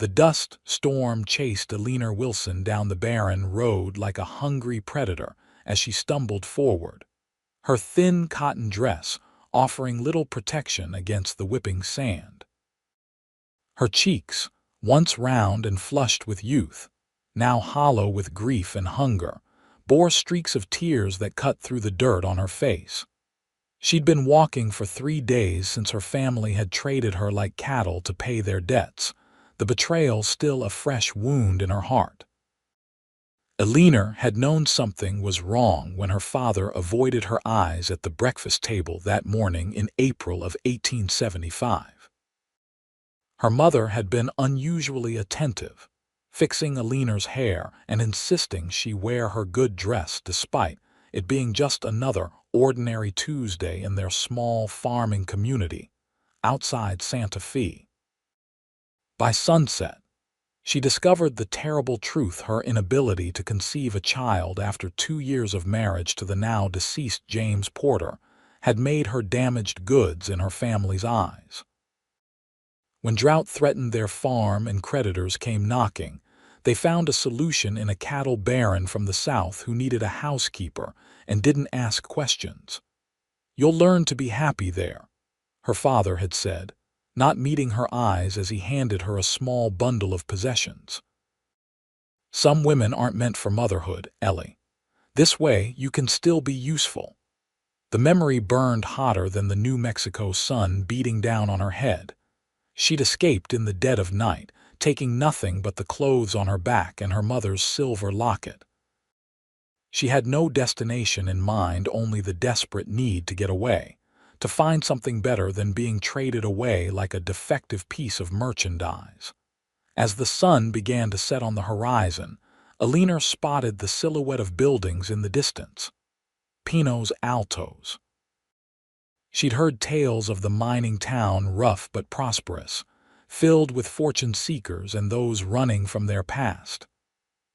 The dust storm chased Alina Wilson down the barren road like a hungry predator as she stumbled forward, her thin cotton dress offering little protection against the whipping sand. Her cheeks, once round and flushed with youth, now hollow with grief and hunger, bore streaks of tears that cut through the dirt on her face. She'd been walking for 3 days since her family had traded her like cattle to pay their debts, the betrayal still a fresh wound in her heart. Alina had known something was wrong when her father avoided her eyes at the breakfast table that morning in April of 1875. Her mother had been unusually attentive, fixing Alina's hair and insisting she wear her good dress despite it being just another ordinary Tuesday in their small farming community outside Santa Fe. By sunset, she discovered the terrible truth: her inability to conceive a child after 2 years of marriage to the now deceased James Porter had made her damaged goods in her family's eyes. When drought threatened their farm and creditors came knocking, they found a solution in a cattle baron from the south who needed a housekeeper and didn't ask questions. "You'll learn to be happy there," her father had said, not meeting her eyes as he handed her a small bundle of possessions. "Some women aren't meant for motherhood, Ellie. This way you can still be useful." The memory burned hotter than the New Mexico sun beating down on her head. She'd escaped in the dead of night, taking nothing but the clothes on her back and her mother's silver locket. She had no destination in mind, only the desperate need to get away, to find something better than being traded away like a defective piece of merchandise. As the sun began to set on the horizon, Alina spotted the silhouette of buildings in the distance. Pinos Altos. She'd heard tales of the mining town, rough but prosperous, filled with fortune seekers and those running from their past.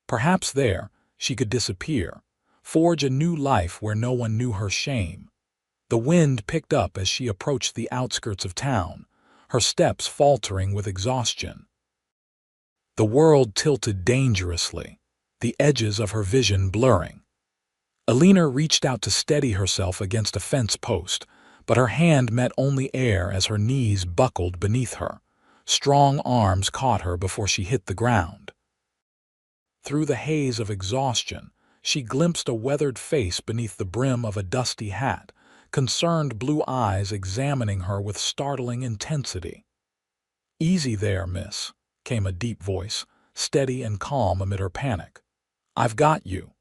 Perhaps there she could disappear, forge a new life where no one knew her shame. The wind picked up as she approached the outskirts of town, her steps faltering with exhaustion. The world tilted dangerously, the edges of her vision blurring. Alina reached out to steady herself against a fence post, but her hand met only air as her knees buckled beneath her. Strong arms caught her before she hit the ground. Through the haze of exhaustion, she glimpsed a weathered face beneath the brim of a dusty hat, concerned blue eyes examining her with startling intensity. "Easy there, miss," came a deep voice, steady and calm amid her panic. "I've got you."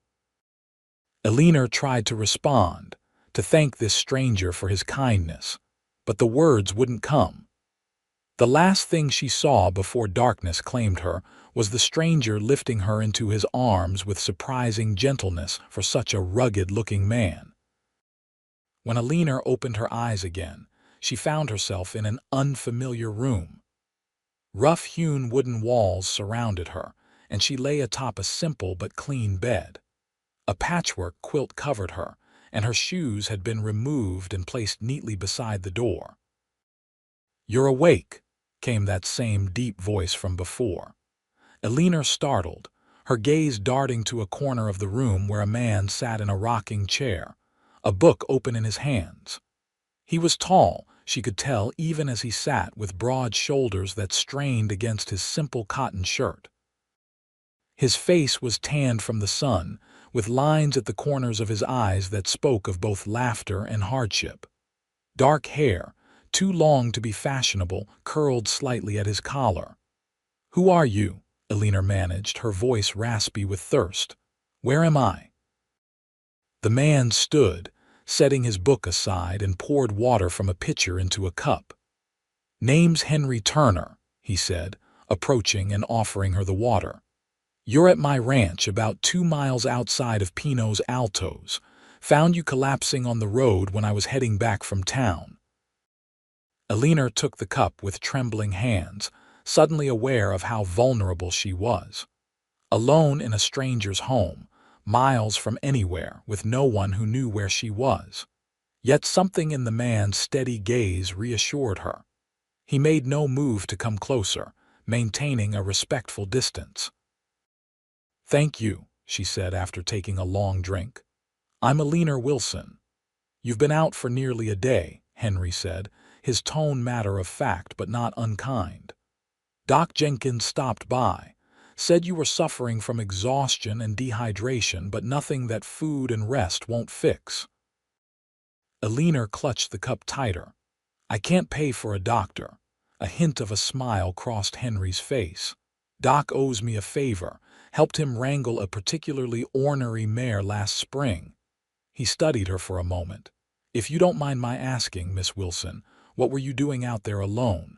Alina tried to respond, to thank this stranger for his kindness, but the words wouldn't come. The last thing she saw before darkness claimed her was the stranger lifting her into his arms with surprising gentleness for such a rugged-looking man. When Alina opened her eyes again, she found herself in an unfamiliar room. Rough-hewn wooden walls surrounded her, and she lay atop a simple but clean bed. A patchwork quilt covered her, and her shoes had been removed and placed neatly beside the door. "You're awake," came that same deep voice from before. Alina startled, her gaze darting to a corner of the room where a man sat in a rocking chair, a book open in his hands. He was tall, she could tell even as he sat, with broad shoulders that strained against his simple cotton shirt. His face was tanned from the sun, with lines at the corners of his eyes that spoke of both laughter and hardship. Dark hair, too long to be fashionable, curled slightly at his collar. "Who are you?" Alina managed, her voice raspy with thirst. "Where am I?" The man stood, setting his book aside, and poured water from a pitcher into a cup. "Name's Henry Turner," he said, approaching and offering her the water. "You're at my ranch about 2 miles outside of Pinos Altos. Found you collapsing on the road when I was heading back from town." Alina took the cup with trembling hands, suddenly aware of how vulnerable she was. Alone in a stranger's home, miles from anywhere, with no one who knew where she was. Yet something in the man's steady gaze reassured her. He made no move to come closer, maintaining a respectful distance. "Thank you," she said after taking a long drink. "I'm Alina Wilson." "You've been out for nearly a day," Henry said, his tone matter-of-fact but not unkind. "Doc Jenkins stopped by, said you were suffering from exhaustion and dehydration, but nothing that food and rest won't fix." Alina clutched the cup tighter. "I can't pay for a doctor." A hint of a smile crossed Henry's face. "Doc owes me a favor, helped him wrangle a particularly ornery mare last spring." He studied her for a moment. "If you don't mind my asking, Miss Wilson, what were you doing out there alone?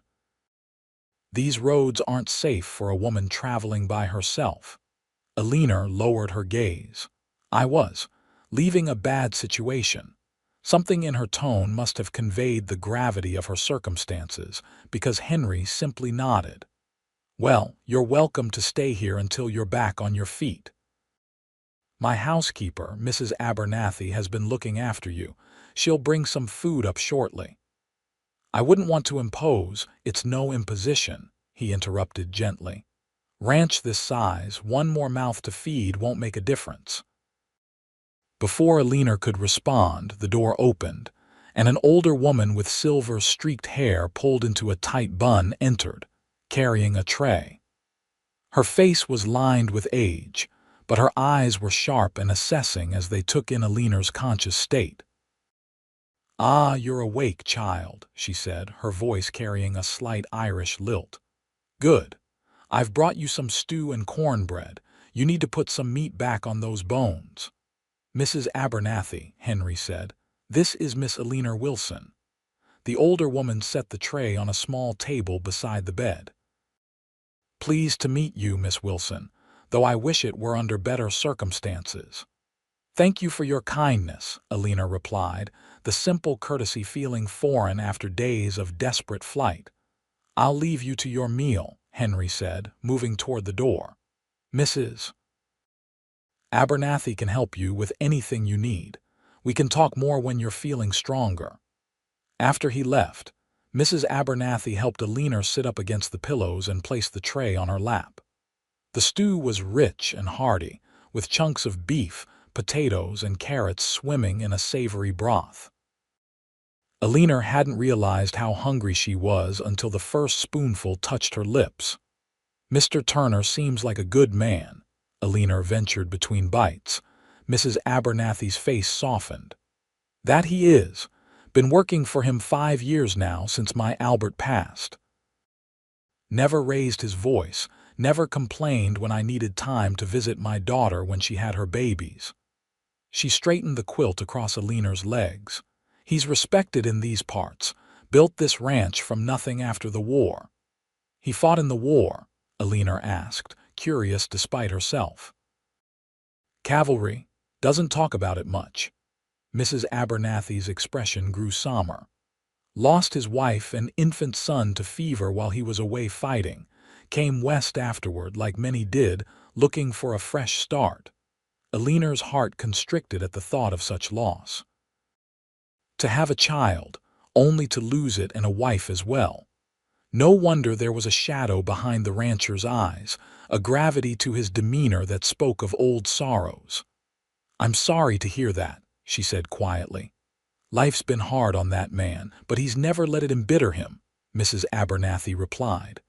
These roads aren't safe for a woman traveling by herself." Alina lowered her gaze. "I was leaving a bad situation." Something in her tone must have conveyed the gravity of her circumstances, because Henry simply nodded. "Well, you're welcome to stay here until you're back on your feet. My housekeeper, Mrs. Abernathy, has been looking after you. She'll bring some food up shortly." "I wouldn't want to impose. It's no imposition," he interrupted gently. "Ranch this size, one more mouth to feed won't make a difference." Before Alina could respond, the door opened, and an older woman with silver-streaked hair pulled into a tight bun entered, carrying a tray. Her face was lined with age, but her eyes were sharp and assessing as they took in Alina's conscious state. "Ah, you're awake, child," she said, her voice carrying a slight Irish lilt. "Good. I've brought you some stew and cornbread. You need to put some meat back on those bones." "Mrs. Abernathy," Henry said, "this is Miss Alina Wilson." The older woman set the tray on a small table beside the bed. "Pleased to meet you, Miss Wilson, though I wish it were under better circumstances." "Thank you for your kindness," Alina replied, the simple courtesy feeling foreign after days of desperate flight. "I'll leave you to your meal," Henry said, moving toward the door. "Mrs. Abernathy can help you with anything you need. We can talk more when you're feeling stronger." After he left, Mrs. Abernathy helped Alina sit up against the pillows and place the tray on her lap. The stew was rich and hearty, with chunks of beef, potatoes, and carrots swimming in a savory broth. Alina hadn't realized how hungry she was until the first spoonful touched her lips. "Mr. Turner seems like a good man," Alina ventured between bites. Mrs. Abernathy's face softened. "That he is. Been working for him 5 years now, since my Albert passed. Never raised his voice, never complained when I needed time to visit my daughter when she had her babies." She straightened the quilt across Alina's legs. "He's respected in these parts, built this ranch from nothing after the war." "He fought in the war?" Alina asked, curious despite herself. "Cavalry. Doesn't talk about it much." Mrs. Abernathy's expression grew somber. "Lost his wife and infant son to fever while he was away fighting. Came west afterward, like many did, looking for a fresh start." Alina's heart constricted at the thought of such loss. To have a child, only to lose it and a wife as well. No wonder there was a shadow behind the rancher's eyes, a gravity to his demeanor that spoke of old sorrows. "I'm sorry to hear that," she said quietly. "Life's been hard on that man, but he's never let it embitter him," Mrs. Abernathy replied.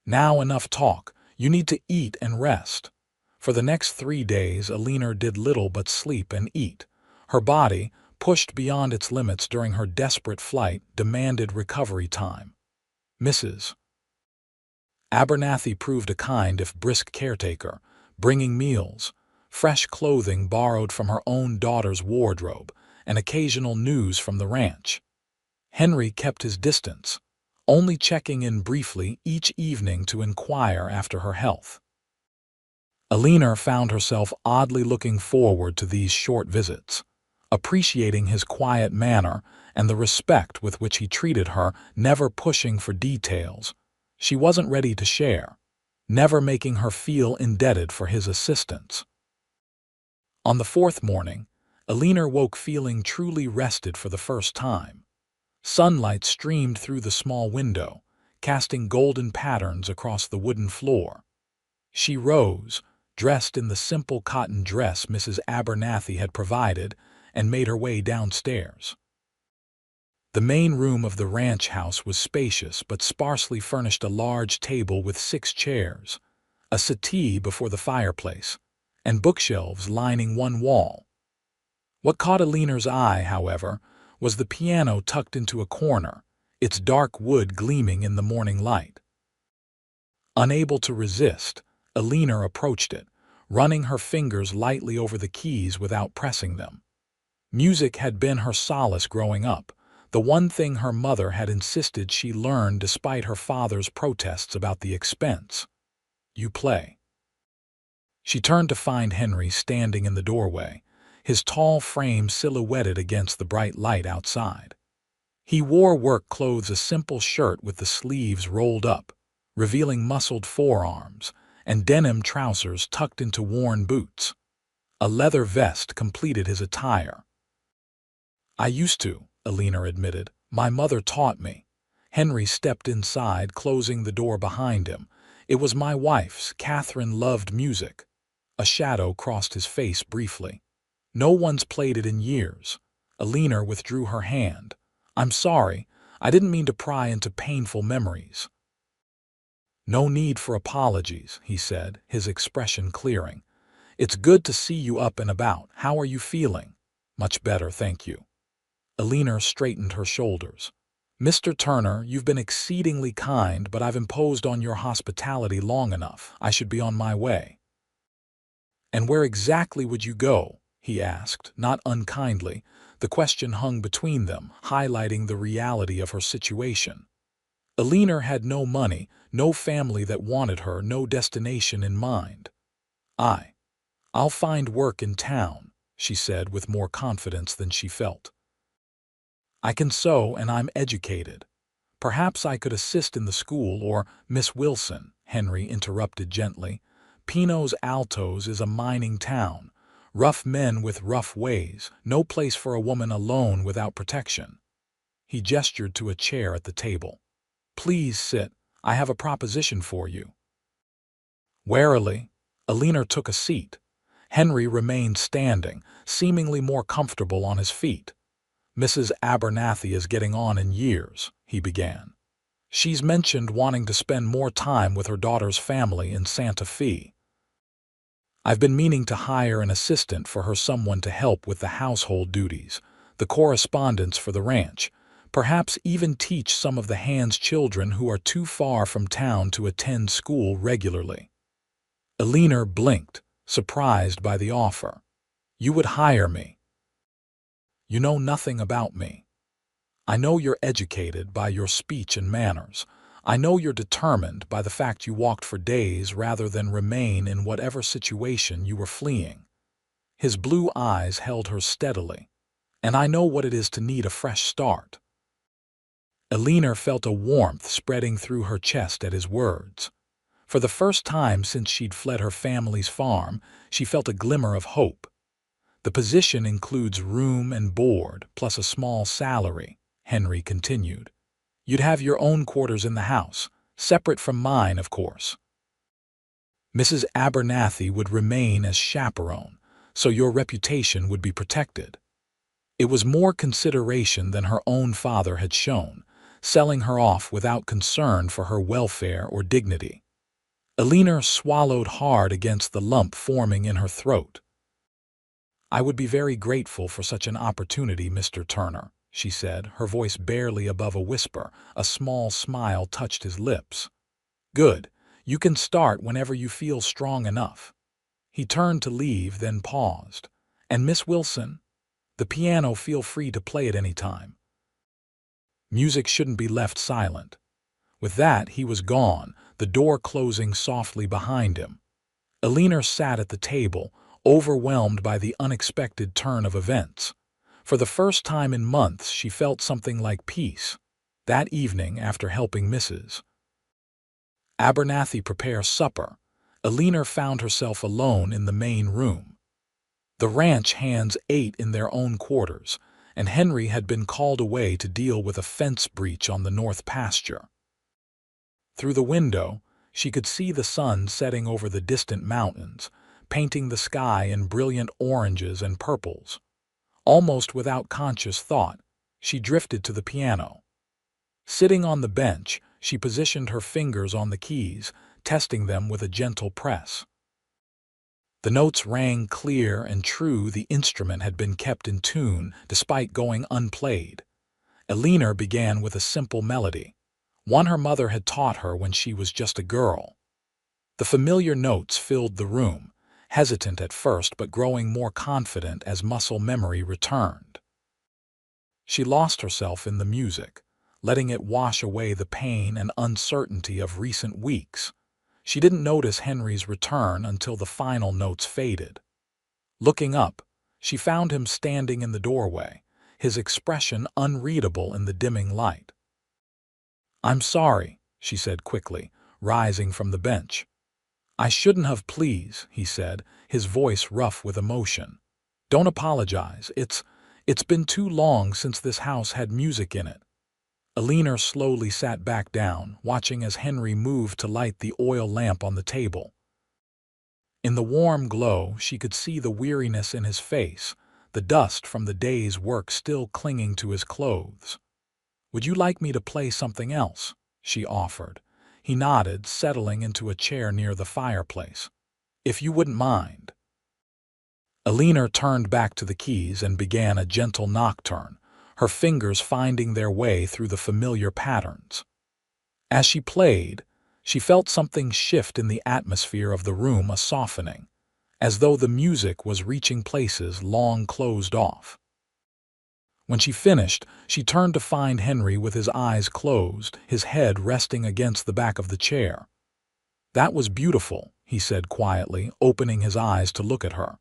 "Now enough talk. You need to eat and rest." For the next 3 days, Alina did little but sleep and eat. Her body, pushed beyond its limits during her desperate flight, demanded recovery time. Mrs. Abernathy proved a kind if brisk caretaker, bringing meals, fresh clothing borrowed from her own daughter's wardrobe, and occasional news from the ranch. Henry kept his distance, only checking in briefly each evening to inquire after her health. Alina found herself oddly looking forward to these short visits, appreciating his quiet manner and the respect with which he treated her, never pushing for details she wasn't ready to share, never making her feel indebted for his assistance. On the 4th morning, Alina woke feeling truly rested for the first time. Sunlight streamed through the small window, casting golden patterns across the wooden floor. She rose, dressed in the simple cotton dress Mrs. Abernathy had provided, and made her way downstairs. The main room of the ranch house was spacious but sparsely furnished, a large table with 6 chairs, a settee before the fireplace, and bookshelves lining one wall. What caught Alina's eye, however, was the piano tucked into a corner, its dark wood gleaming in the morning light. Unable to resist, Alina approached it, running her fingers lightly over the keys without pressing them. Music had been her solace growing up, the one thing her mother had insisted she learn despite her father's protests about the expense. "You play." She turned to find Henry standing in the doorway, his tall frame silhouetted against the bright light outside. He wore work clothes, a simple shirt with the sleeves rolled up, revealing muscled forearms, and denim trousers tucked into worn boots. A leather vest completed his attire. "I used to," Alina admitted. "My mother taught me." Henry stepped inside, closing the door behind him. "It was my wife's. Catherine loved music." A shadow crossed his face briefly. "No one's played it in years." Alina withdrew her hand. "I'm sorry. I didn't mean to pry into painful memories." "No need for apologies," he said, his expression clearing. "It's good to see you up and about. How are you feeling?" "Much better, thank you." Alina straightened her shoulders. "Mr. Turner, you've been exceedingly kind, but I've imposed on your hospitality long enough. I should be on my way." "And where exactly would you go?" he asked, not unkindly. The question hung between them, highlighting the reality of her situation. Alina had no money, no family that wanted her, no destination in mind. "I'll find work in town," she said with more confidence than she felt. "I can sew and I'm educated. Perhaps I could assist in the school or—" "Miss Wilson," Henry interrupted gently, "Pinos Altos is a mining town. Rough men with rough ways, no place for a woman alone without protection." He gestured to a chair at the table. "Please sit. I have a proposition for you." Warily, Alina took a seat. Henry remained standing, seemingly more comfortable on his feet. "Mrs. Abernathy is getting on in years," he began. "She's mentioned wanting to spend more time with her daughter's family in Santa Fe. I've been meaning to hire an assistant for her, someone to help with the household duties, the correspondence for the ranch, perhaps even teach some of the hands children who are too far from town to attend school regularly." Alina blinked, surprised by the offer. "You would hire me?" "You know nothing about me. I know you're educated by your speech and manners. I know you're determined by the fact you walked for days rather than remain in whatever situation you were fleeing." His blue eyes held her steadily. "And I know what it is to need a fresh start." Alina felt a warmth spreading through her chest at his words. For the first time since she'd fled her family's farm, she felt a glimmer of hope. "The position includes room and board, plus a small salary," Henry continued. "You'd have your own quarters in the house, separate from mine, of course. Mrs. Abernathy would remain as chaperone, so your reputation would be protected." It was more consideration than her own father had shown, selling her off without concern for her welfare or dignity. Alina swallowed hard against the lump forming in her throat. "I would be very grateful for such an opportunity, Mr. Turner," she said, her voice barely above a whisper. A small smile touched his lips. "Good. You can start whenever you feel strong enough." He turned to leave, then paused. "And Miss Wilson? The piano, feel free to play at any time. Music shouldn't be left silent." With that, he was gone, the door closing softly behind him. Alina sat at the table, overwhelmed by the unexpected turn of events. For the first time in months, she felt something like peace. That evening, after helping Mrs. Abernathy prepare supper, Alina found herself alone in the main room. The ranch hands ate in their own quarters, and Henry had been called away to deal with a fence breach on the north pasture. Through the window, she could see the sun setting over the distant mountains, painting the sky in brilliant oranges and purples. Almost without conscious thought, she drifted to the piano. Sitting on the bench, she positioned her fingers on the keys, testing them with a gentle press. The notes rang clear and true. The instrument had been kept in tune despite going unplayed. Elena began with a simple melody, one her mother had taught her when she was just a girl. The familiar notes filled the room, hesitant at first but growing more confident as muscle memory returned. She lost herself in the music, letting it wash away the pain and uncertainty of recent weeks. She didn't notice Henry's return until the final notes faded. Looking up, she found him standing in the doorway, his expression unreadable in the dimming light. "I'm sorry," she said quickly, rising from the bench. "I shouldn't have, please," he said, his voice rough with emotion. "Don't apologize. It's been too long since this house had music in it." Elena slowly sat back down, watching as Henry moved to light the oil lamp on the table. In the warm glow, she could see the weariness in his face, the dust from the day's work still clinging to his clothes. "Would you like me to play something else?" she offered. He nodded, settling into a chair near the fireplace. "If you wouldn't mind." Elena turned back to the keys and began a gentle nocturne, her fingers finding their way through the familiar patterns. As she played, she felt something shift in the atmosphere of the room, a softening, as though the music was reaching places long closed off. When she finished, she turned to find Henry with his eyes closed, his head resting against the back of the chair. "That was beautiful," he said quietly, opening his eyes to look at her.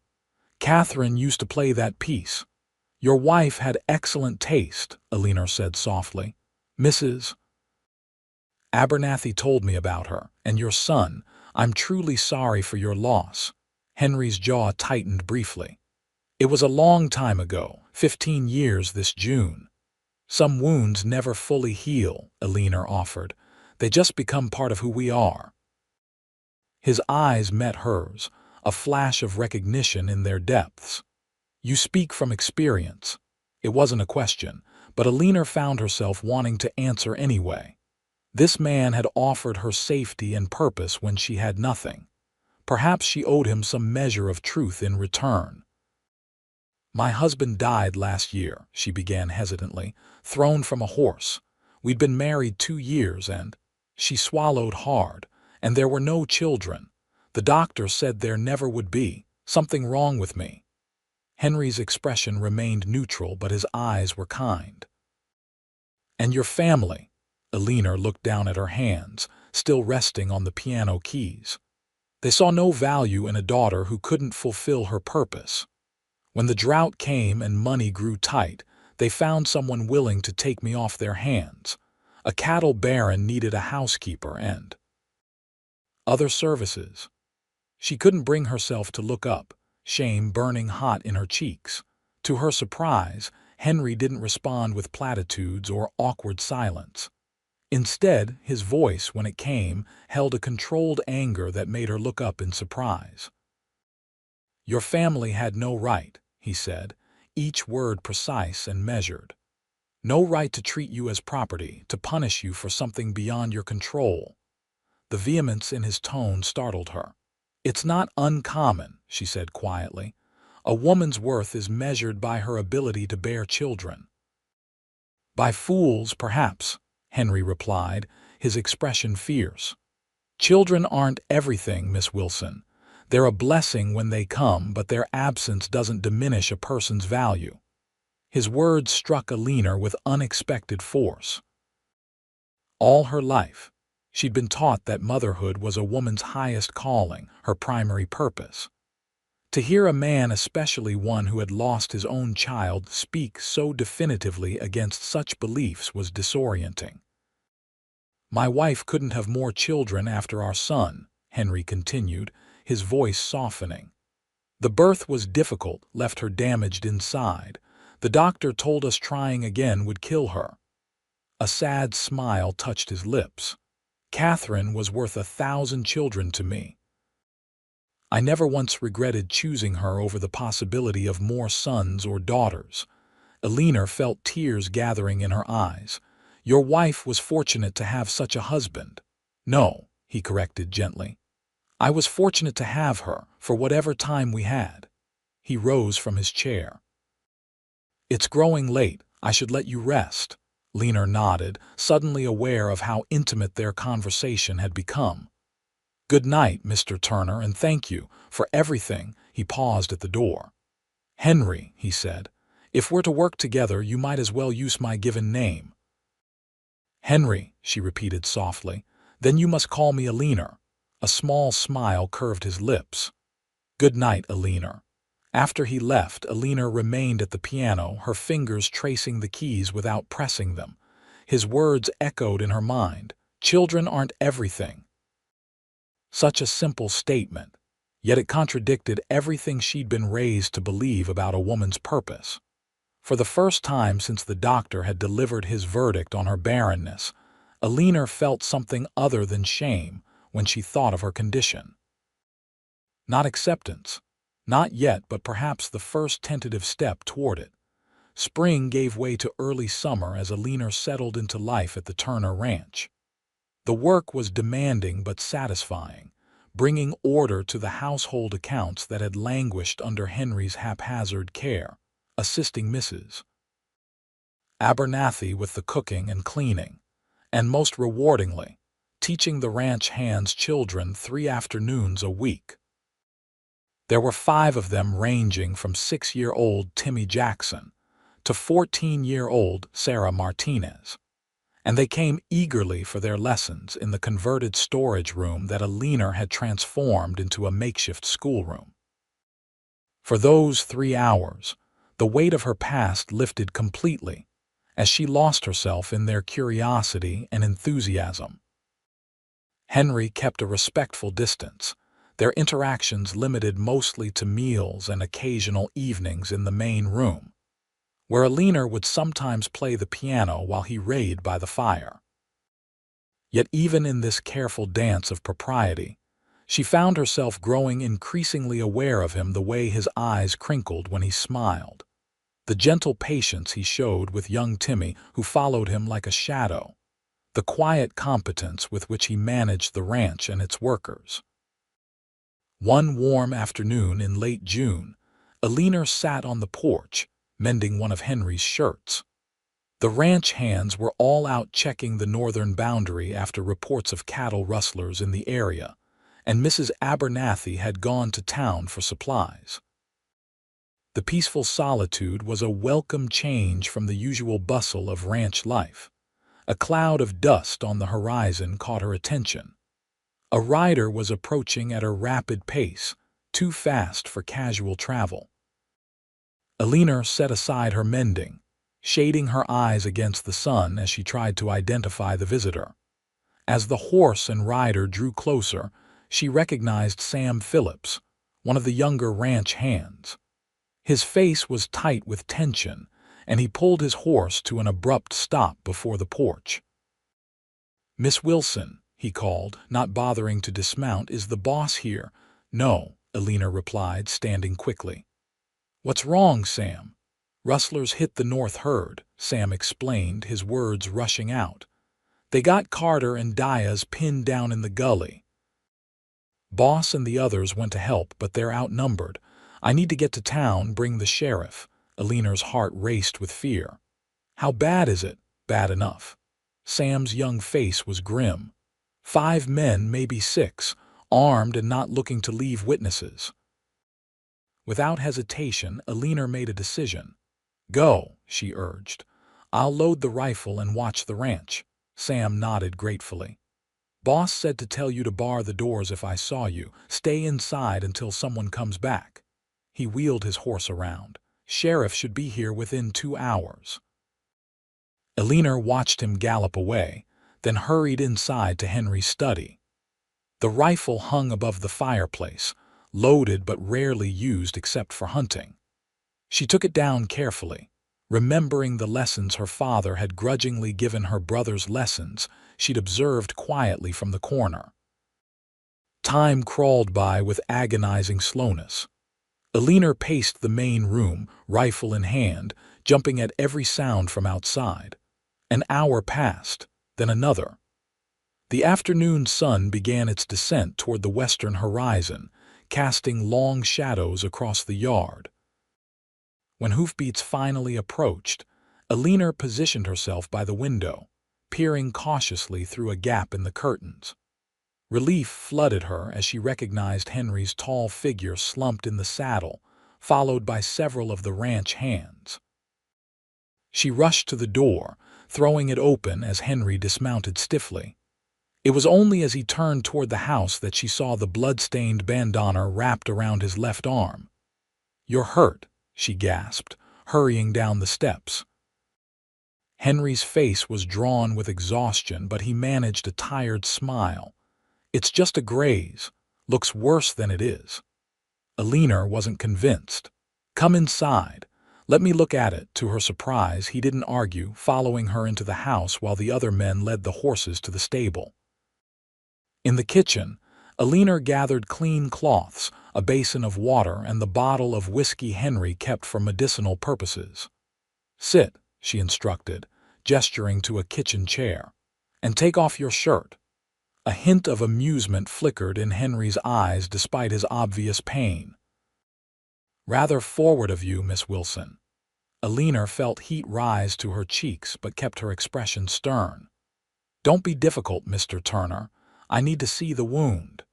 "Catherine used to play that piece." "Your wife had excellent taste," Elena said softly. "Mrs. Abernathy told me about her, and your son. I'm truly sorry for your loss." Henry's jaw tightened briefly. "It was a long time ago, 15 years this June." "Some wounds never fully heal," Elena offered. "They just become part of who we are." His eyes met hers, a flash of recognition in their depths. "You speak from experience." It wasn't a question, but Elena found herself wanting to answer anyway. This man had offered her safety and purpose when she had nothing. Perhaps she owed him some measure of truth in return. "My husband died last year," she began hesitantly, "thrown from a horse. We'd been married 2 years and—" She swallowed hard. "And there were no children. The doctor said there never would be. Something wrong with me." Henry's expression remained neutral, but his eyes were kind. "And your family?" Elena looked down at her hands, still resting on the piano keys. "They saw no value in a daughter who couldn't fulfill her purpose. When the drought came and money grew tight, they found someone willing to take me off their hands. A cattle baron needed a housekeeper and other services." She couldn't bring herself to look up, shame burning hot in her cheeks. To her surprise, Henry didn't respond with platitudes or awkward silence. Instead, his voice, when it came, held a controlled anger that made her look up in surprise. "Your family had no right," he said, each word precise and measured. "No right to treat you as property, to punish you for something beyond your control." The vehemence in his tone startled her. "It's not uncommon," she said quietly. "A woman's worth is measured by her ability to bear children." "By fools, perhaps," Henry replied, his expression fierce. "Children aren't everything, Miss Wilson. They're a blessing when they come, but their absence doesn't diminish a person's value." His words struck Elena with unexpected force. All her life, she'd been taught that motherhood was a woman's highest calling, her primary purpose. To hear a man, especially one who had lost his own child, speak so definitively against such beliefs was disorienting. "My wife couldn't have more children after our son," Henry continued, his voice softening. "The birth was difficult, left her damaged inside. The doctor told us trying again would kill her." A sad smile touched his lips. Catherine was worth 1,000 children to me. I never once regretted choosing her over the possibility of more sons or daughters. Eleanor felt tears gathering in her eyes. Your wife was fortunate to have such a husband. No, he corrected gently. I was fortunate to have her for whatever time we had. He rose from his chair. It's growing late. I should let you rest. Eleanor nodded, suddenly aware of how intimate their conversation had become. Good night, Mr. Turner, and thank you for everything. He paused at the door. Henry, he said, if we're to work together, you might as well use my given name. Henry, she repeated softly. Then you must call me Eleanor. A small smile curved his lips. Good night, Eleanor. After he left, Eleanor remained at the piano, her fingers tracing the keys without pressing them. His words echoed in her mind. Children aren't everything. Such a simple statement, yet it contradicted everything she'd been raised to believe about a woman's purpose. For the first time since the doctor had delivered his verdict on her barrenness, Eleanor felt something other than shame when she thought of her condition. Not acceptance. Not yet, but perhaps the first tentative step toward it. Spring gave way to early summer as Eleanor settled into life at the Turner Ranch. The work was demanding but satisfying, bringing order to the household accounts that had languished under Henry's haphazard care, assisting Mrs. Abernathy with the cooking and cleaning, and most rewardingly, teaching the ranch hands' children 3 afternoons a week. There were 5 of them, ranging from 6-year-old Timmy Jackson to 14-year-old Sarah Martinez, and they came eagerly for their lessons in the converted storage room that Eleanor had transformed into a makeshift schoolroom. For those 3 hours, the weight of her past lifted completely as she lost herself in their curiosity and enthusiasm. Henry kept a respectful distance, their interactions limited mostly to meals and occasional evenings in the main room, where Eleanor would sometimes play the piano while he read by the fire. Yet even in this careful dance of propriety, she found herself growing increasingly aware of him, the way his eyes crinkled when he smiled, the gentle patience he showed with young Timmy, who followed him like a shadow, the quiet competence with which he managed the ranch and its workers. One warm afternoon in late June, Eleanor sat on the porch, mending one of Henry's shirts. The ranch hands were all out checking the northern boundary after reports of cattle rustlers in the area, and Mrs. Abernathy had gone to town for supplies. The peaceful solitude was a welcome change from the usual bustle of ranch life. A cloud of dust on the horizon caught her attention. A rider was approaching at a rapid pace, too fast for casual travel. Eleanor set aside her mending, shading her eyes against the sun as she tried to identify the visitor. As the horse and rider drew closer, she recognized Sam Phillips, one of the younger ranch hands. His face was tight with tension, and he pulled his horse to an abrupt stop before the porch. "Miss Wilson," he called, not bothering to dismount, "is the boss here?" "No," Eleanor replied, standing quickly. "What's wrong, Sam?" "Rustlers hit the north herd," Sam explained, his words rushing out. "They got Carter and Diaz pinned down in the gully. Boss and the others went to help, but they're outnumbered. I need to get to town, bring the sheriff." Eleanor's heart raced with fear. "How bad is it?" "Bad enough." Sam's young face was grim. 5 men, maybe 6, armed and not looking to leave witnesses. Without hesitation, Eleanor made a decision. "Go," she urged. "I'll load the rifle and watch the ranch." Sam nodded gratefully. "Boss said to tell you to bar the doors if I saw you. Stay inside until someone comes back." He wheeled his horse around. "Sheriff should be here within 2 hours." Eleanor watched him gallop away, then hurried inside to Henry's study. The rifle hung above the fireplace, loaded but rarely used except for hunting. She took it down carefully, Remembering the lessons her father had grudgingly given her brother's lessons, she'd observed quietly from the corner. Time crawled by with agonizing slowness. Alina paced the main room, rifle in hand, jumping at every sound from outside. An hour passed, then another. The afternoon sun began its descent toward the western horizon, casting long shadows across the yard. When hoofbeats finally approached, Alina positioned herself by the window, peering cautiously through a gap in the curtains. Relief flooded her as she recognized Henry's tall figure slumped in the saddle, followed by several of the ranch hands. She rushed to the door, throwing it open as Henry dismounted stiffly. It was only as he turned toward the house that she saw the blood-stained bandana wrapped around his left arm. "You're hurt," she gasped, hurrying down the steps. Henry's face was drawn with exhaustion, but he managed a tired smile. "It's just a graze. Looks worse than it is." Alina wasn't convinced. "Come inside. Let me look at it." To her surprise, he didn't argue, following her into the house while the other men led the horses to the stable. In the kitchen, Alina gathered clean cloths, a basin of water, and the bottle of whiskey Henry kept for medicinal purposes. "Sit," she instructed, gesturing to a kitchen chair, "and take off your shirt." A hint of amusement flickered in Henry's eyes despite his obvious pain. "Rather forward of you, Miss Wilson." Alina felt heat rise to her cheeks but kept her expression stern. "Don't be difficult, Mr. Turner. I need to see the wound."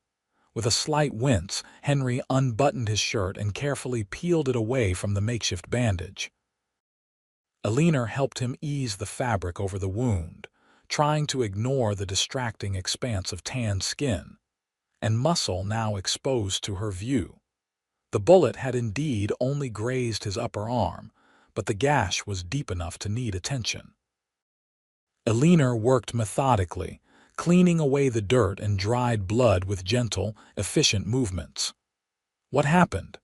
With a slight wince, Henry unbuttoned his shirt and carefully peeled it away from the makeshift bandage. Alina helped him ease the fabric over the wound, trying to ignore the distracting expanse of tanned skin and muscle now exposed to her view. The bullet had indeed only grazed his upper arm, but the gash was deep enough to need attention. Alina worked methodically, cleaning away the dirt and dried blood with gentle, efficient movements. "What happened?"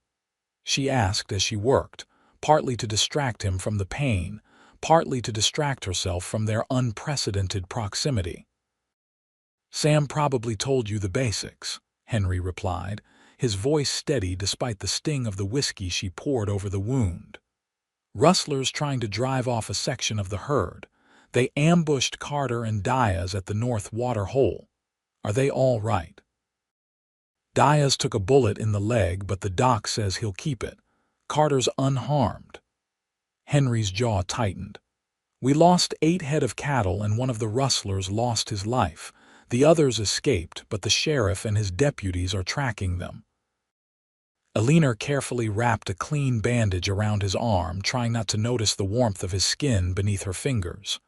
she asked as she worked, partly to distract him from the pain, partly to distract herself from their unprecedented proximity. "Sam probably told you the basics," Henry replied, his voice steady despite the sting of the whiskey she poured over the wound. "Rustlers trying to drive off a section of the herd. They ambushed Carter and Diaz at the North Water Hole. Are they all right?" "Diaz took a bullet in the leg, but the doc says he'll keep it. Carter's unharmed." Henry's jaw tightened. "We lost 8 head of cattle and one of the rustlers lost his life. The others escaped, but the sheriff and his deputies are tracking them." Alina carefully wrapped a clean bandage around his arm, trying not to notice the warmth of his skin beneath her fingers.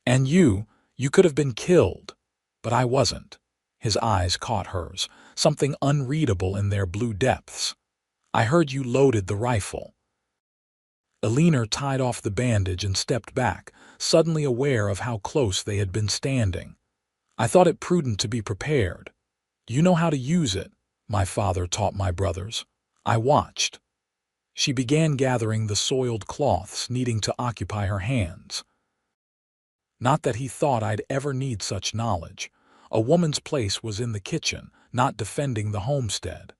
"And you could have been killed, but I wasn't." His eyes caught hers, something unreadable in their blue depths. "I heard you loaded the rifle." Alina tied off the bandage and stepped back, suddenly aware of how close they had been standing. "I thought it prudent to be prepared. You know how to use it. My father taught my brothers. I watched." She began gathering the soiled cloths needing to occupy her hands. "Not that he thought I'd ever need such knowledge. A woman's place was in the kitchen, not defending the homestead."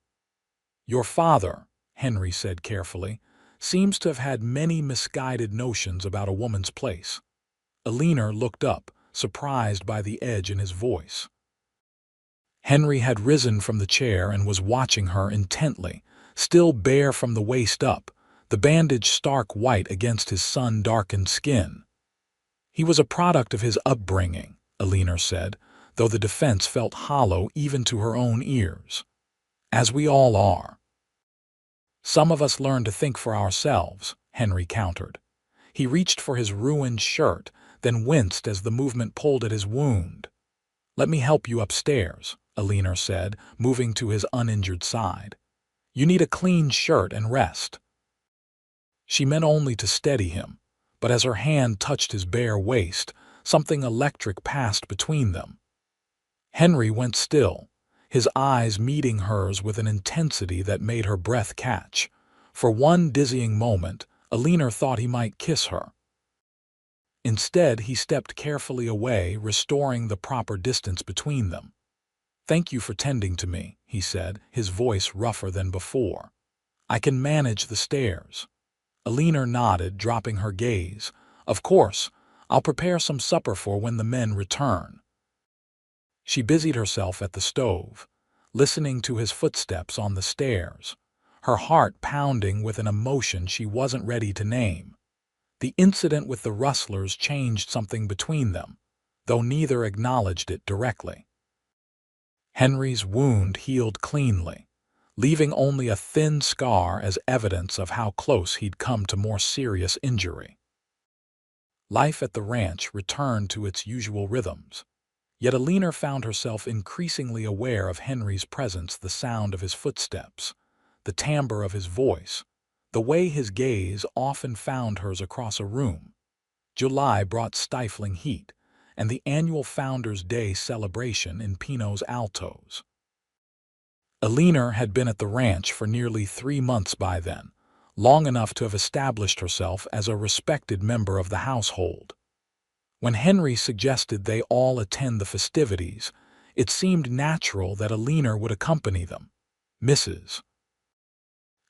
"Your father," Henry said carefully, "seems to have had many misguided notions about a woman's place." Alina looked up, surprised by the edge in his voice. Henry had risen from the chair and was watching her intently, still bare from the waist up, the bandage stark white against his sun-darkened skin. "He was a product of his upbringing," Alina said, though the defense felt hollow even to her own ears. "As we all are." "Some of us learn to think for ourselves," Henry countered. He reached for his ruined shirt, then winced as the movement pulled at his wound. "Let me help you upstairs," Alina said, moving to his uninjured side. "You need a clean shirt and rest." She meant only to steady him, but as her hand touched his bare waist, something electric passed between them. Henry went still, his eyes meeting hers with an intensity that made her breath catch. For one dizzying moment, Alina thought he might kiss her. Instead, he stepped carefully away, restoring the proper distance between them. "Thank you for tending to me," he said, his voice rougher than before. "I can manage the stairs." Alina nodded, dropping her gaze. "Of course, I'll prepare some supper for when the men return." She busied herself at the stove, listening to his footsteps on the stairs, her heart pounding with an emotion she wasn't ready to name. The incident with the rustlers changed something between them, though neither acknowledged it directly. Henry's wound healed cleanly, leaving only a thin scar as evidence of how close he'd come to more serious injury. Life at the ranch returned to its usual rhythms, yet Alina found herself increasingly aware of Henry's presence, the sound of his footsteps, the timbre of his voice, the way his gaze often found hers across a room. July brought stifling heat, and the annual Founders' Day celebration in Pinos Altos. Alina had been at the ranch for nearly 3 months by then, long enough to have established herself as a respected member of the household. When Henry suggested they all attend the festivities, it seemed natural that Alina would accompany them. Mrs.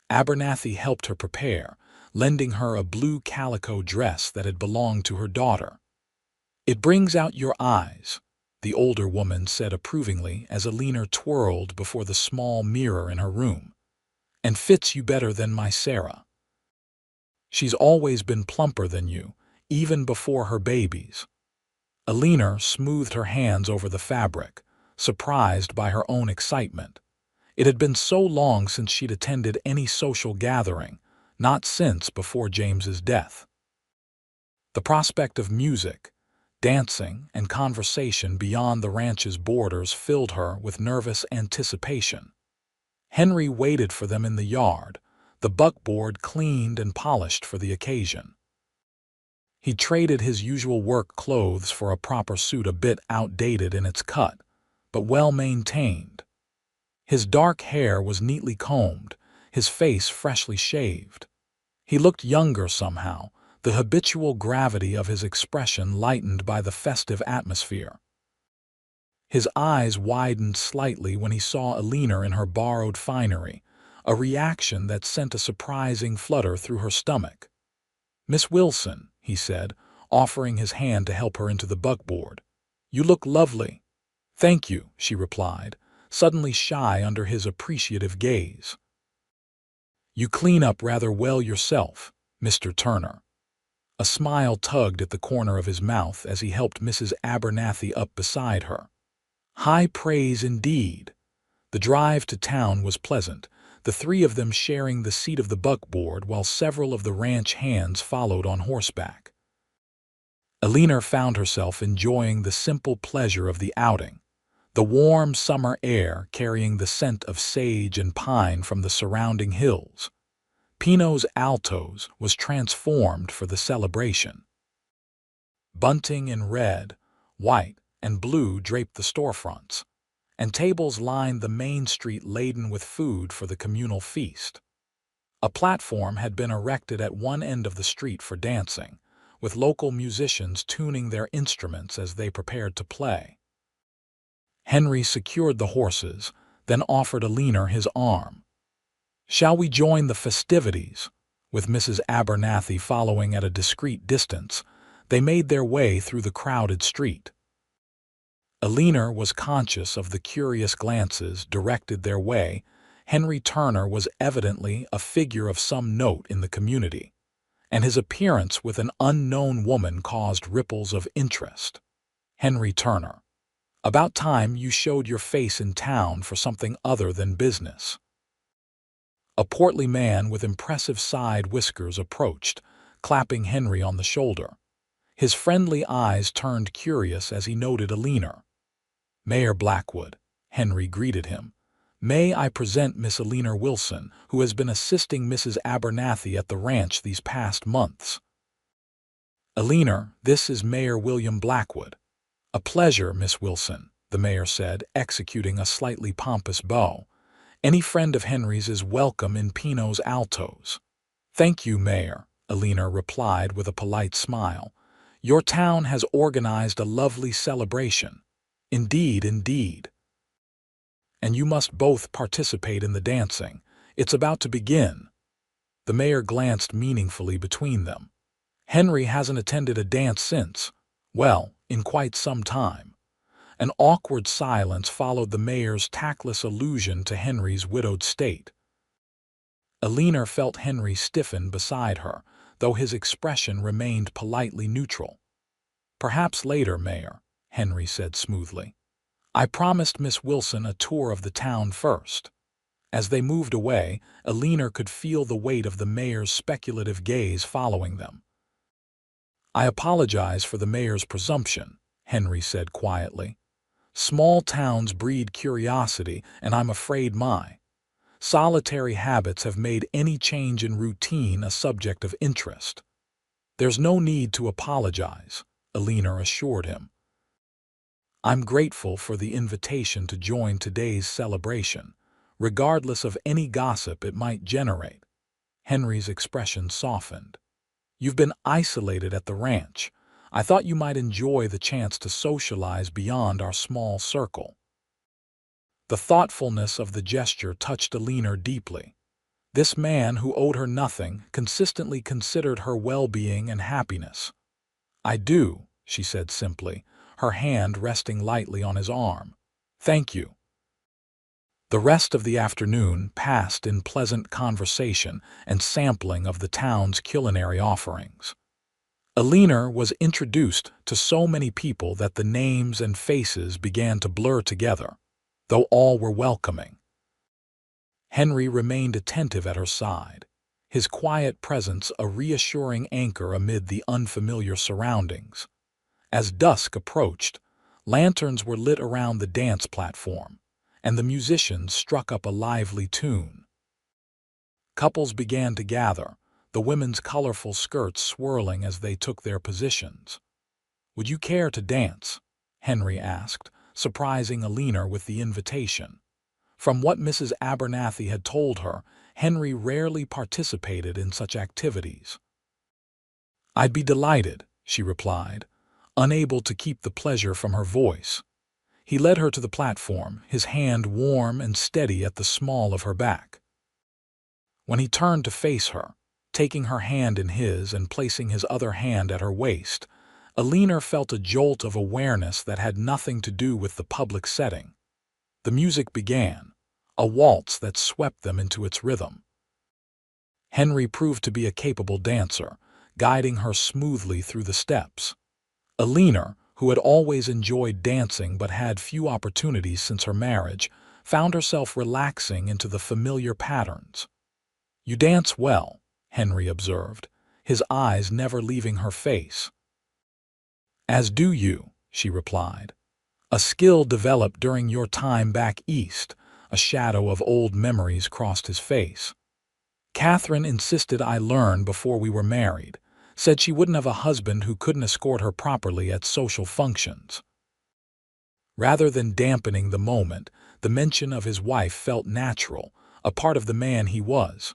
Abernathy helped her prepare, lending her a blue calico dress that had belonged to her daughter. "It brings out your eyes," the older woman said approvingly as Alina twirled before the small mirror in her room, "and fits you better than my Sarah. She's always been plumper than you, even before her babies." Alina smoothed her hands over the fabric, surprised by her own excitement. It had been so long since she'd attended any social gathering, not since before James's death. The prospect of music, dancing, and conversation beyond the ranch's borders filled her with nervous anticipation. Henry waited for them in the yard, the buckboard cleaned and polished for the occasion. He traded his usual work clothes for a proper suit, a bit outdated in its cut, but well-maintained. His dark hair was neatly combed, his face freshly shaved. He looked younger somehow, the habitual gravity of his expression lightened by the festive atmosphere. His eyes widened slightly when he saw Alina in her borrowed finery, a reaction that sent a surprising flutter through her stomach. "Miss Wilson," he said, offering his hand to help her into the buckboard. "You look lovely." "Thank you," she replied, suddenly shy under his appreciative gaze. "You clean up rather well yourself, Mr. Turner." A smile tugged at the corner of his mouth as he helped Mrs. Abernathy up beside her. High praise indeed. The drive to town was pleasant, the three of them sharing the seat of the buckboard while several of the ranch hands followed on horseback. Alina found herself enjoying the simple pleasure of the outing, the warm summer air carrying the scent of sage and pine from the surrounding hills. Pinos Altos was transformed for the celebration. Bunting in red, white, and blue draped the storefronts, and tables lined the main street laden with food for the communal feast. A platform had been erected at one end of the street for dancing, with local musicians tuning their instruments as they prepared to play. Henry secured the horses, then offered Alina his arm. "Shall we join the festivities?" With Mrs. Abernathy following at a discreet distance, they made their way through the crowded street. Alina was conscious of the curious glances directed their way. Henry Turner was evidently a figure of some note in the community, and his appearance with an unknown woman caused ripples of interest. Henry Turner. "About time you showed your face in town for something other than business." A portly man with impressive side whiskers approached, clapping Henry on the shoulder. His friendly eyes turned curious as he noted Alina. "Mayor Blackwood," Henry greeted him. "May I present Miss Alina Wilson, who has been assisting Mrs. Abernathy at the ranch these past months." "Alina, this is Mayor William Blackwood." "A pleasure, Miss Wilson," the mayor said, executing a slightly pompous bow. "Any friend of Henry's is welcome in Pinos Altos." "Thank you, Mayor," Alina replied with a polite smile. "Your town has organized a lovely celebration. Indeed, indeed. And you must both participate in the dancing. It's about to begin." The mayor glanced meaningfully between them. Henry hasn't attended a dance since, well, in quite some time. An awkward silence followed the mayor's tactless allusion to Henry's widowed state. Alina felt Henry stiffen beside her, though his expression remained politely neutral. "Perhaps later, Mayor," Henry said smoothly. "I promised Miss Wilson a tour of the town first." As they moved away, Alina could feel the weight of the mayor's speculative gaze following them. "I apologize for the mayor's presumption," Henry said quietly. "Small towns breed curiosity, and I'm afraid my solitary habits have made any change in routine a subject of interest." "There's no need to apologize," Alina assured him. "I'm grateful for the invitation to join today's celebration, regardless of any gossip it might generate." Henry's expression softened. "You've been isolated at the ranch. I thought you might enjoy the chance to socialize beyond our small circle." The thoughtfulness of the gesture touched Alina deeply. This man who owed her nothing consistently considered her well-being and happiness. "I do," she said simply, her hand resting lightly on his arm. "Thank you." The rest of the afternoon passed in pleasant conversation and sampling of the town's culinary offerings. Alina was introduced to so many people that the names and faces began to blur together, though all were welcoming. Henry remained attentive at her side, his quiet presence a reassuring anchor amid the unfamiliar surroundings. As dusk approached, lanterns were lit around the dance platform, and the musicians struck up a lively tune. Couples began to gather, the women's colorful skirts swirling as they took their positions. "Would you care to dance?" Henry asked, surprising Alina with the invitation. From what Mrs. Abernathy had told her, Henry rarely participated in such activities. "I'd be delighted," she replied, unable to keep the pleasure from her voice. He led her to the platform, his hand warm and steady at the small of her back. When he turned to face her, taking her hand in his and placing his other hand at her waist, Alina felt a jolt of awareness that had nothing to do with the public setting. The music began, a waltz that swept them into its rhythm. Henry proved to be a capable dancer, guiding her smoothly through the steps. Alina, who had always enjoyed dancing but had few opportunities since her marriage, found herself relaxing into the familiar patterns. "You dance well," Henry observed, his eyes never leaving her face. "As do you," she replied. "A skill developed during your time back east." A shadow of old memories crossed his face. "Catherine insisted I learn before we were married. Said she wouldn't have a husband who couldn't escort her properly at social functions." Rather than dampening the moment, the mention of his wife felt natural, a part of the man he was.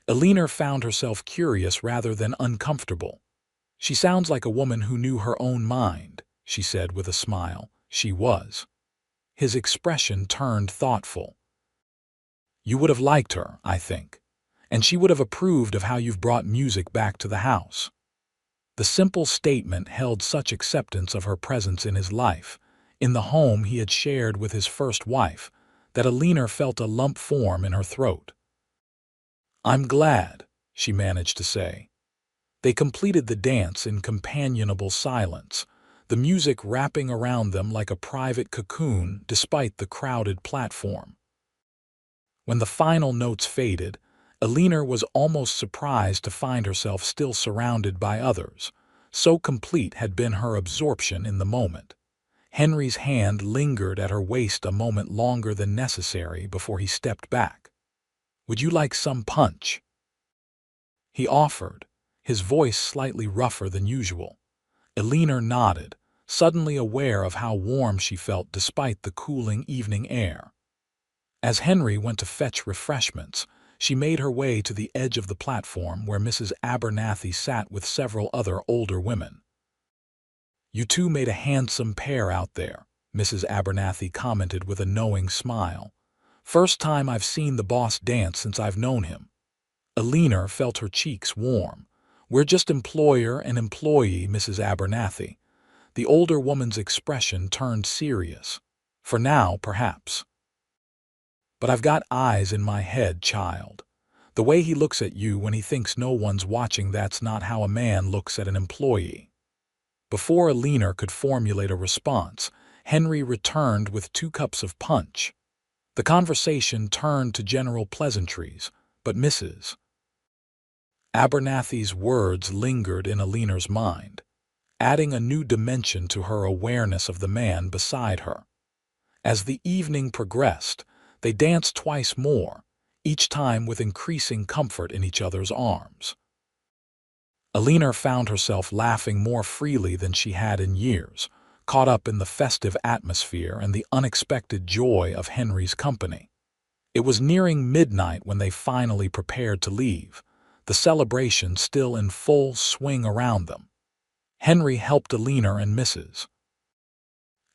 Alina found herself curious rather than uncomfortable. "She sounds like a woman who knew her own mind," she said with a smile. She was. His expression turned thoughtful. "You would have liked her, I think, and she would have approved of how you've brought music back to the house." The simple statement held such acceptance of her presence in his life, in the home he had shared with his first wife, that Alina felt a lump form in her throat. "I'm glad," she managed to say. They completed the dance in companionable silence, the music wrapping around them like a private cocoon despite the crowded platform. When the final notes faded, Alina was almost surprised to find herself still surrounded by others. So complete had been her absorption in the moment. Henry's hand lingered at her waist a moment longer than necessary before he stepped back. "Would you like some punch?" he offered, his voice slightly rougher than usual. Alina nodded, suddenly aware of how warm she felt despite the cooling evening air. As Henry went to fetch refreshments, She made her way to the edge of the platform where Mrs. Abernathy sat with several other older women. "You two made a handsome pair out there," Mrs. Abernathy commented with a knowing smile. "First time I've seen the boss dance since I've known him." Alina felt her cheeks warm. "We're just employer and employee, Mrs. Abernathy." The older woman's expression turned serious. "For now, perhaps. But I've got eyes in my head, child. The way he looks at you when he thinks no one's watching, that's not how a man looks at an employee." Before Alina could formulate a response, Henry returned with 2 cups of punch. The conversation turned to general pleasantries, but Mrs. Abernathy's words lingered in Alina's mind, adding a new dimension to her awareness of the man beside her. As the evening progressed, they danced twice more, each time with increasing comfort in each other's arms. Alina found herself laughing more freely than she had in years, caught up in the festive atmosphere and the unexpected joy of Henry's company. It was nearing midnight when they finally prepared to leave, the celebration still in full swing around them. Henry helped Alina and Mrs.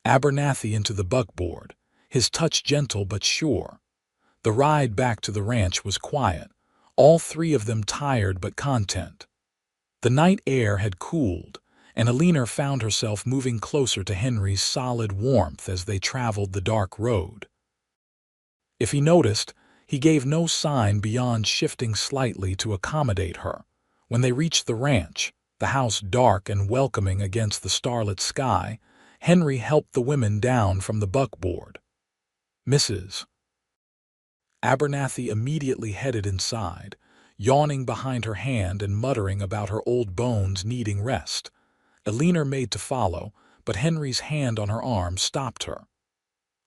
Abernathy into the buckboard, his touch gentle but sure. The ride back to the ranch was quiet, all 3 of them tired but content. The night air had cooled, and Alina found herself moving closer to Henry's solid warmth as they traveled the dark road. If he noticed, he gave no sign beyond shifting slightly to accommodate her. When they reached the ranch, the house dark and welcoming against the starlit sky, Henry helped the women down from the buckboard. Mrs. Abernathy immediately headed inside, yawning behind her hand and muttering about her old bones needing rest. Alina made to follow, but Henry's hand on her arm stopped her.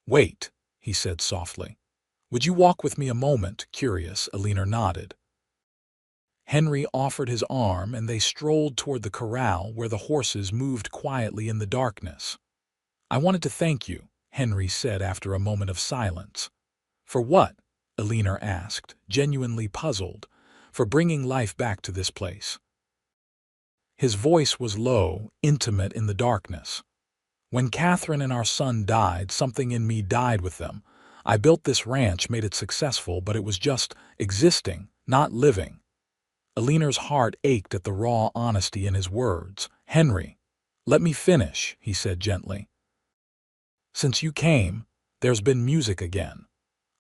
"Wait," he said softly. "Would you walk with me a moment?" Curious, Alina nodded. Henry offered his arm and they strolled toward the corral where the horses moved quietly in the darkness. "I wanted to thank you," Henry said after a moment of silence. "For what?" Alina asked, genuinely puzzled. "For bringing life back to this place." His voice was low, intimate in the darkness. "When Catherine and our son died, something in me died with them. I built this ranch, made it successful, but it was just existing, not living." Alina's heart ached at the raw honesty in his words. "Henry, let me finish," he said gently. "Since you came, there's been music again.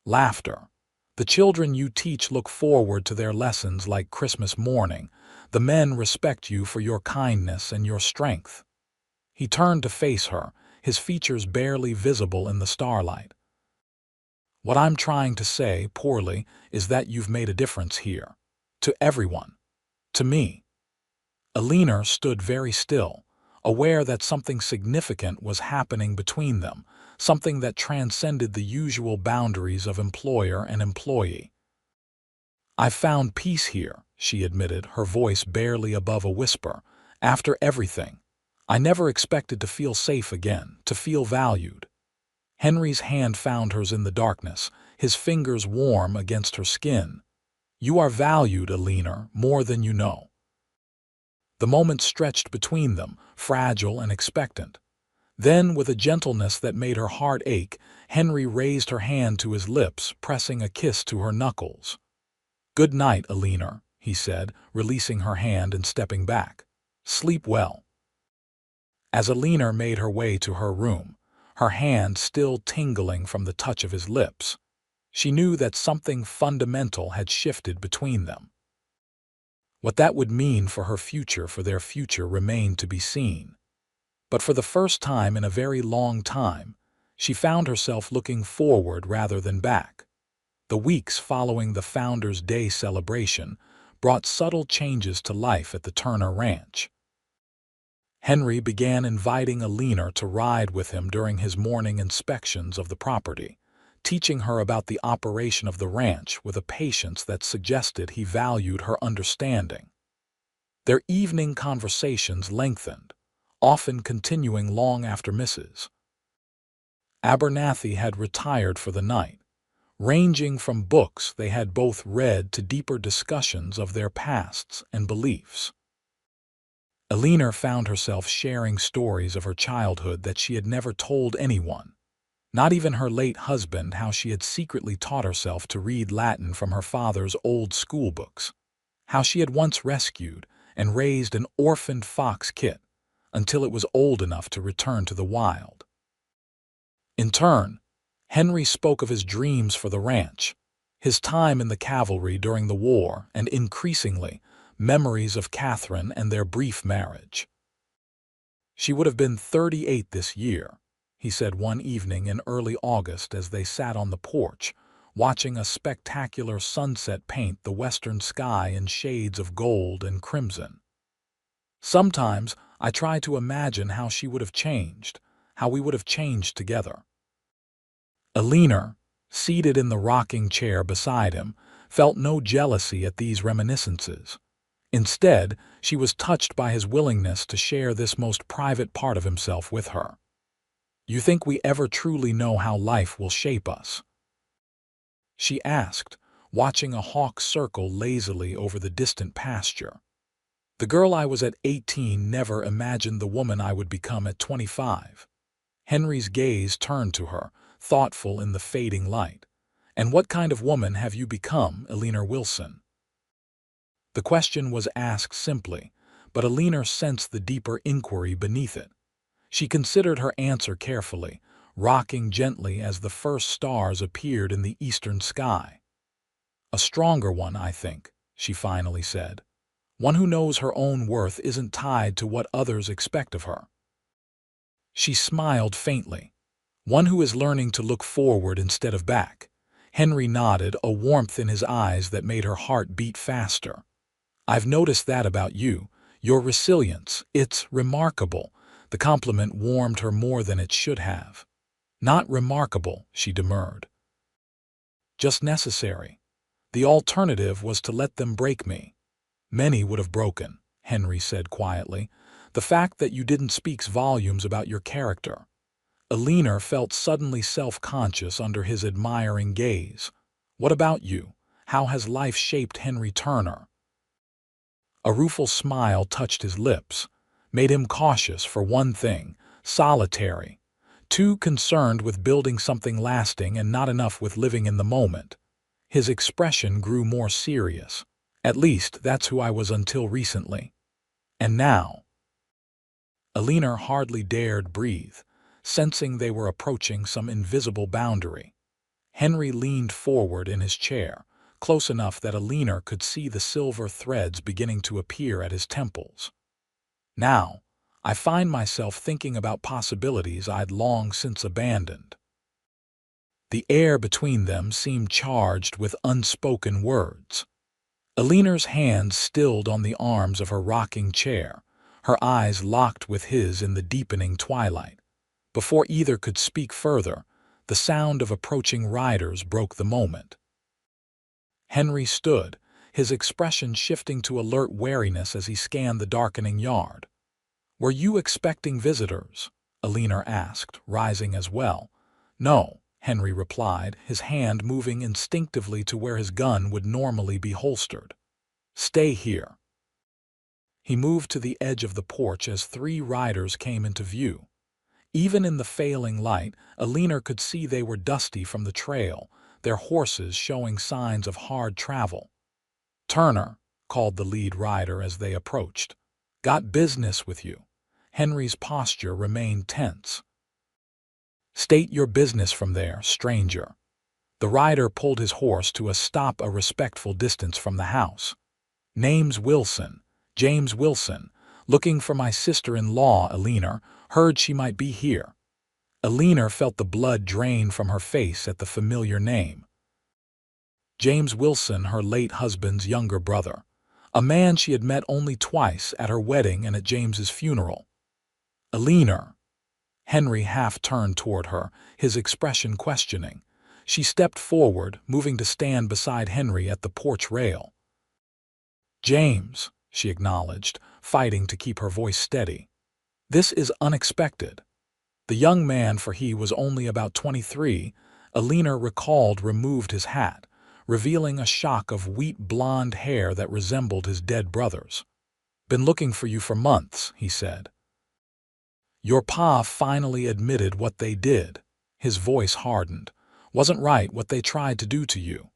Laughter. The children you teach look forward to their lessons like Christmas morning. The men respect you for your kindness and your strength." He turned to face her, his features barely visible in the starlight. "What I'm trying to say, poorly, is that you've made a difference here. To everyone. To me." Alina stood very still, aware that something significant was happening between them, something that transcended the usual boundaries of employer and employee. "I've found peace here," she admitted, her voice barely above a whisper. "After everything, I never expected to feel safe again, to feel valued." Henry's hand found hers in the darkness, his fingers warm against her skin. "You are valued, Alina, more than you know." The moment stretched between them, fragile and expectant. Then, with a gentleness that made her heart ache, Henry raised her hand to his lips, pressing a kiss to her knuckles. "Good night, Alina," he said, releasing her hand and stepping back. "Sleep well." As Alina made her way to her room, her hand still tingling from the touch of his lips, she knew that something fundamental had shifted between them. What that would mean for her future, for their future, remained to be seen. But for the first time in a very long time, she found herself looking forward rather than back. The weeks following the Founders' Day celebration brought subtle changes to life at the Turner Ranch. Henry began inviting Alina to ride with him during his morning inspections of the property, teaching her about the operation of the ranch with a patience that suggested he valued her understanding. Their evening conversations lengthened, often continuing long after Mrs. Abernathy had retired for the night, ranging from books they had both read to deeper discussions of their pasts and beliefs. Alina found herself sharing stories of her childhood that she had never told anyone, not even her late husband, how she had secretly taught herself to read Latin from her father's old school books, how she had once rescued and raised an orphaned fox kit until it was old enough to return to the wild. In turn, Henry spoke of his dreams for the ranch, his time in the cavalry during the war, and increasingly, memories of Catherine and their brief marriage. "She would have been 38 this year," he said one evening in early August as they sat on the porch, watching a spectacular sunset paint the western sky in shades of gold and crimson. "Sometimes I try to imagine how she would have changed, how we would have changed together." Alina, seated in the rocking chair beside him, felt no jealousy at these reminiscences. Instead, she was touched by his willingness to share this most private part of himself with her. "You think we ever truly know how life will shape us?" she asked, watching a hawk circle lazily over the distant pasture. "The girl I was at 18 never imagined the woman I would become at 25. Henry's gaze turned to her, thoughtful in the fading light. "And what kind of woman have you become, Alina Wilson?" The question was asked simply, but Alina sensed the deeper inquiry beneath it. She considered her answer carefully, rocking gently as the first stars appeared in the eastern sky. "A stronger one, I think," she finally said. "One who knows her own worth isn't tied to what others expect of her." She smiled faintly. "One who is learning to look forward instead of back." Henry nodded, a warmth in his eyes that made her heart beat faster. "I've noticed that about you, your resilience. It's remarkable." The compliment warmed her more than it should have. "Not remarkable," she demurred. "Just necessary. The alternative was to let them break me." "Many would have broken," Henry said quietly. "The fact that you didn't speaks volumes about your character." Alina felt suddenly self-conscious under his admiring gaze. "What about you? How has life shaped Henry Turner?" A rueful smile touched his lips, made him cautious for one thing, solitary, too concerned with building something lasting and not enough with living in the moment. His expression grew more serious. "At least, that's who I was until recently. And now?" Alina hardly dared breathe, sensing they were approaching some invisible boundary. Henry leaned forward in his chair, close enough that Alina could see the silver threads beginning to appear at his temples. "Now, I find myself thinking about possibilities I'd long since abandoned." The air between them seemed charged with unspoken words. Alina's hands stilled on the arms of her rocking chair, her eyes locked with his in the deepening twilight. Before either could speak further, the sound of approaching riders broke the moment. Henry stood, his expression shifting to alert wariness as he scanned the darkening yard. "Were you expecting visitors?" Alina asked, rising as well. "No," Henry replied, his hand moving instinctively to where his gun would normally be holstered. "Stay here." He moved to the edge of the porch as 3 riders came into view. Even in the failing light, Alina could see they were dusty from the trail, their horses showing signs of hard travel. "Turner," called the lead rider as they approached. "Got business with you." Henry's posture remained tense. "State your business from there, stranger." The rider pulled his horse to a stop a respectful distance from the house. "Name's Wilson, James Wilson. Looking for my sister-in-law, Alina. Heard she might be here." Alina felt the blood drain from her face at the familiar name. James Wilson, her late husband's younger brother. A man she had met only twice, at her wedding and at James's funeral. "Alina." Henry half turned toward her, his expression questioning. She stepped forward, moving to stand beside Henry at the porch rail. "James," she acknowledged, fighting to keep her voice steady. "This is unexpected." The young man, for he was only about 23, Alina recalled removed his hat, revealing a shock of wheat blonde hair that resembled his dead brother's. "Been looking for you for months," he said. "Your pa finally admitted what they did." His voice hardened. "Wasn't right what they tried to do to you."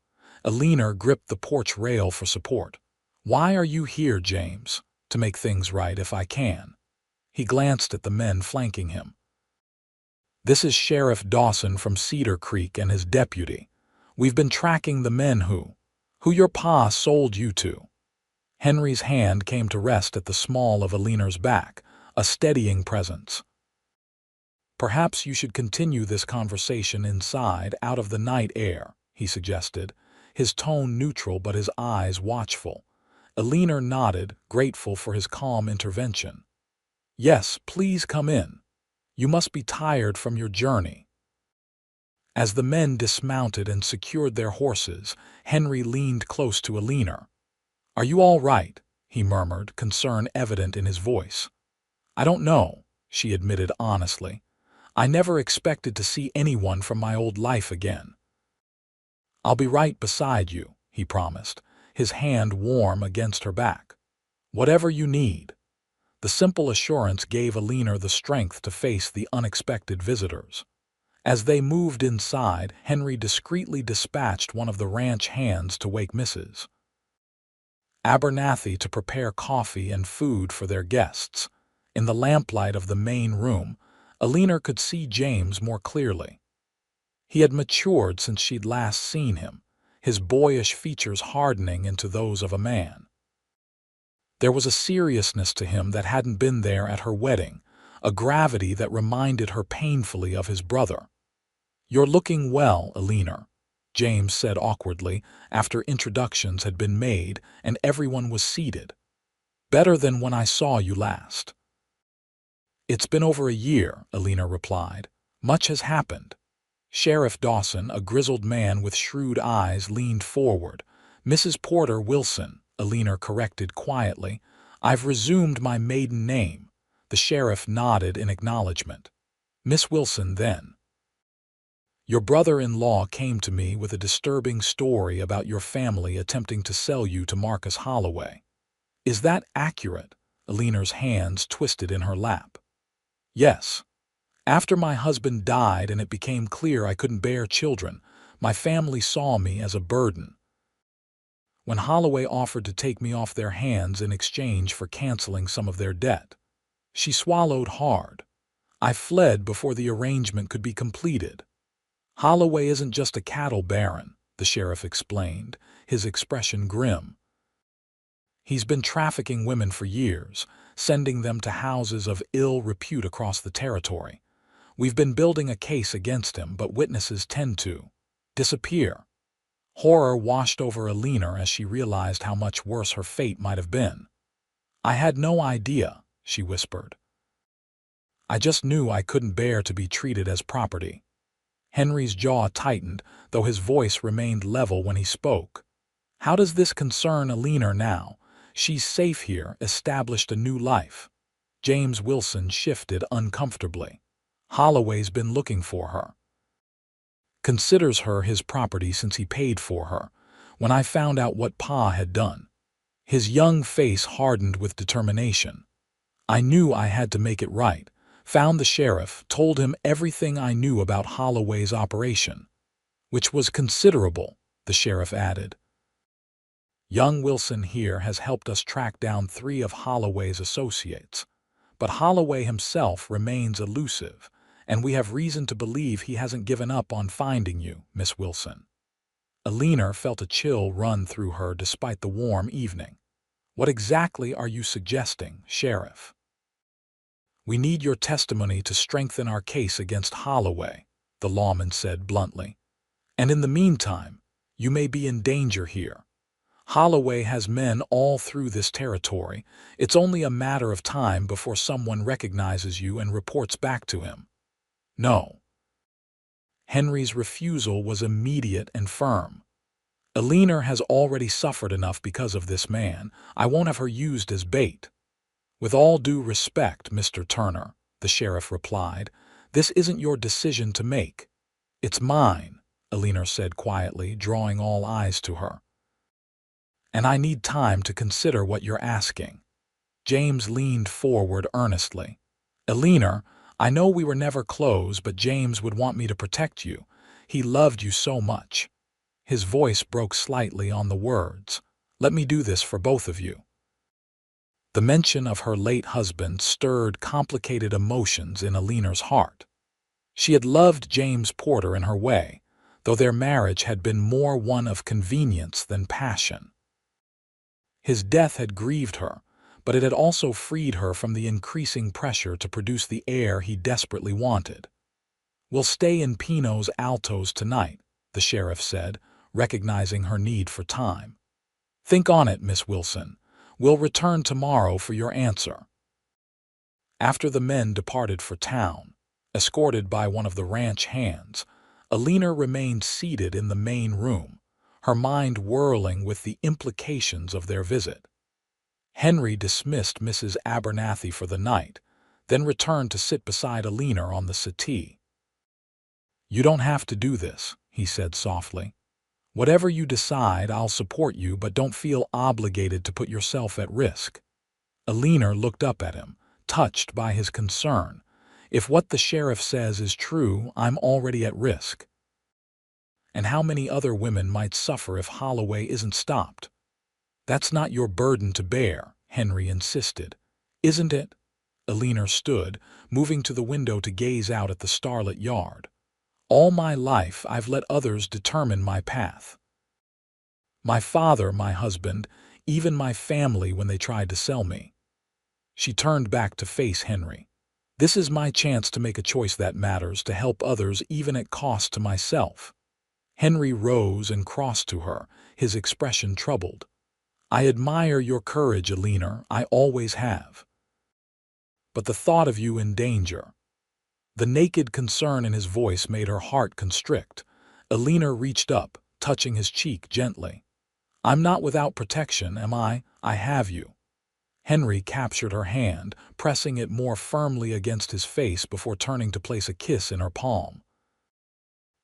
Alina gripped the porch rail for support. "Why are you here, James?" "To make things right if I can." He glanced at the men flanking him. "This is Sheriff Dawson from Cedar Creek and his deputy. We've been tracking the men who your pa sold you to." Henry's hand came to rest at the small of Alina's back, a steadying presence. "Perhaps you should continue this conversation inside, out of the night air," he suggested, his tone neutral but his eyes watchful. Alina nodded, grateful for his calm intervention. "Yes, please come in. You must be tired from your journey." As the men dismounted and secured their horses, Henry leaned close to Alina. "Are you all right?" he murmured, concern evident in his voice. "I don't know," she admitted honestly. "I never expected to see anyone from my old life again." "I'll be right beside you," he promised, his hand warm against her back. "Whatever you need." The simple assurance gave Alina the strength to face the unexpected visitors. As they moved inside, Henry discreetly dispatched one of the ranch hands to wake Mrs. Abernathy to prepare coffee and food for their guests. In the lamplight of the main room, Alina could see James more clearly. He had matured since she'd last seen him, his boyish features hardening into those of a man. There was a seriousness to him that hadn't been there at her wedding, a gravity that reminded her painfully of his brother. "You're looking well, Alina," James said awkwardly after introductions had been made and everyone was seated. "Better than when I saw you last." "It's been over a year," Alina replied. "Much has happened." Sheriff Dawson, a grizzled man with shrewd eyes, leaned forward. "Mrs. Porter Wilson," Alina corrected quietly. "I've resumed my maiden name." The sheriff nodded in acknowledgement. "Miss Wilson, then. Your brother-in-law came to me with a disturbing story about your family attempting to sell you to Marcus Holloway. Is that accurate?" Alina's hands twisted in her lap. "Yes. After my husband died and it became clear I couldn't bear children, my family saw me as a burden. When Holloway offered to take me off their hands in exchange for canceling some of their debt, she swallowed hard. I fled before the arrangement could be completed. Holloway isn't just a cattle baron," the sheriff explained, his expression grim. "He's been trafficking women for years, sending them to houses of ill repute across the territory. We've been building a case against him, but witnesses tend to disappear." Horror washed over Alina as she realized how much worse her fate might have been. "I had no idea," she whispered. "I just knew I couldn't bear to be treated as property." Henry's jaw tightened, though his voice remained level when he spoke. "How does this concern Alina now? She's safe here, established a new life." James Wilson shifted uncomfortably. "Holloway's been looking for her. Considers her his property since he paid for her. When I found out what Pa had done." His young face hardened with determination. "I knew I had to make it right. Found the sheriff, told him everything I knew about Holloway's operation." "Which was considerable," the sheriff added. "Young Wilson here has helped us track down 3 of Holloway's associates. But Holloway himself remains elusive, and we have reason to believe he hasn't given up on finding you, Miss Wilson." Alina felt a chill run through her despite the warm evening. "What exactly are you suggesting, Sheriff?" "We need your testimony to strengthen our case against Holloway," the lawman said bluntly. "And in the meantime, you may be in danger here. Holloway has men all through this territory. It's only a matter of time before someone recognizes you and reports back to him." "No." Henry's refusal was immediate and firm. "Alina has already suffered enough because of this man. I won't have her used as bait." "With all due respect, Mr. Turner," the sheriff replied, "this isn't your decision to make. It's mine." Alina said quietly, drawing all eyes to her. And I need time to consider what you're asking. James leaned forward earnestly. Alina, I know we were never close, but James would want me to protect you. He loved you so much. His voice broke slightly on the words. Let me do this for both of you. The mention of her late husband stirred complicated emotions in Alina's heart. She had loved James Porter in her way, though their marriage had been more one of convenience than passion. His death had grieved her, but it had also freed her from the increasing pressure to produce the heir he desperately wanted. We'll stay in Pino's Altos tonight, the sheriff said, recognizing her need for time. Think on it, Miss Wilson. We'll return tomorrow for your answer. After the men departed for town, escorted by one of the ranch hands, Alina remained seated in the main room, her mind whirling with the implications of their visit. Henry dismissed Mrs. Abernathy for the night, then returned to sit beside Alina on the settee. You don't have to do this, he said softly. Whatever you decide, I'll support you, but don't feel obligated to put yourself at risk. Alina looked up at him, touched by his concern. If what the sheriff says is true, I'm already at risk. And how many other women might suffer if Holloway isn't stopped? That's not your burden to bear, Henry insisted. Isn't it? Alina stood, moving to the window to gaze out at the starlit yard. All my life I've let others determine my path. My father, my husband, even my family when they tried to sell me. She turned back to face Henry. This is my chance to make a choice that matters, to help others even at cost to myself. Henry rose and crossed to her, his expression troubled. I admire your courage, Alina, I always have. But the thought of you in danger. The naked concern in his voice made her heart constrict. Alina reached up, touching his cheek gently. I'm not without protection, am I? I have you. Henry captured her hand, pressing it more firmly against his face before turning to place a kiss in her palm.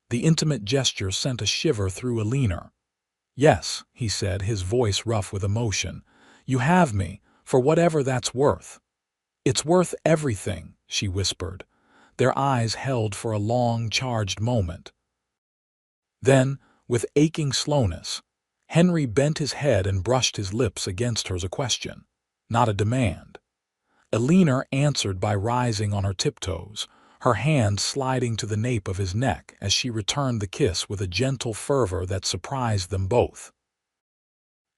The intimate gesture sent a shiver through Alina. Yes, he said, his voice rough with emotion. You have me, for whatever that's worth. It's worth everything, she whispered. Their eyes held for a long, charged moment. Then, with aching slowness, Henry bent his head and brushed his lips against hers, a question, not a demand. Alina answered by rising on her tiptoes, her hand sliding to the nape of his neck as she returned the kiss with a gentle fervor that surprised them both.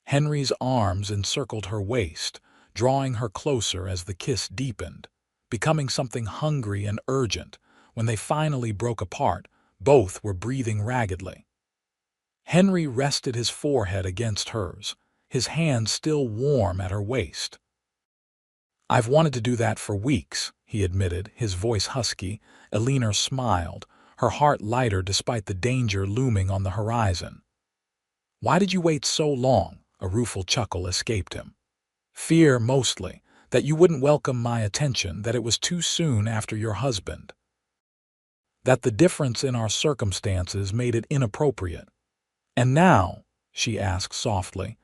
Henry's arms encircled her waist, drawing her closer as the kiss deepened, becoming something hungry and urgent. When they finally broke apart, both were breathing raggedly. Henry rested his forehead against hers, his hand still warm at her waist. I've wanted to do that for weeks, he admitted, his voice husky. Alina smiled, her heart lighter despite the danger looming on the horizon. Why did you wait so long? A rueful chuckle escaped him. Fear, mostly, that you wouldn't welcome my attention, that it was too soon after your husband. That the difference in our circumstances made it inappropriate. And now, she asked softly,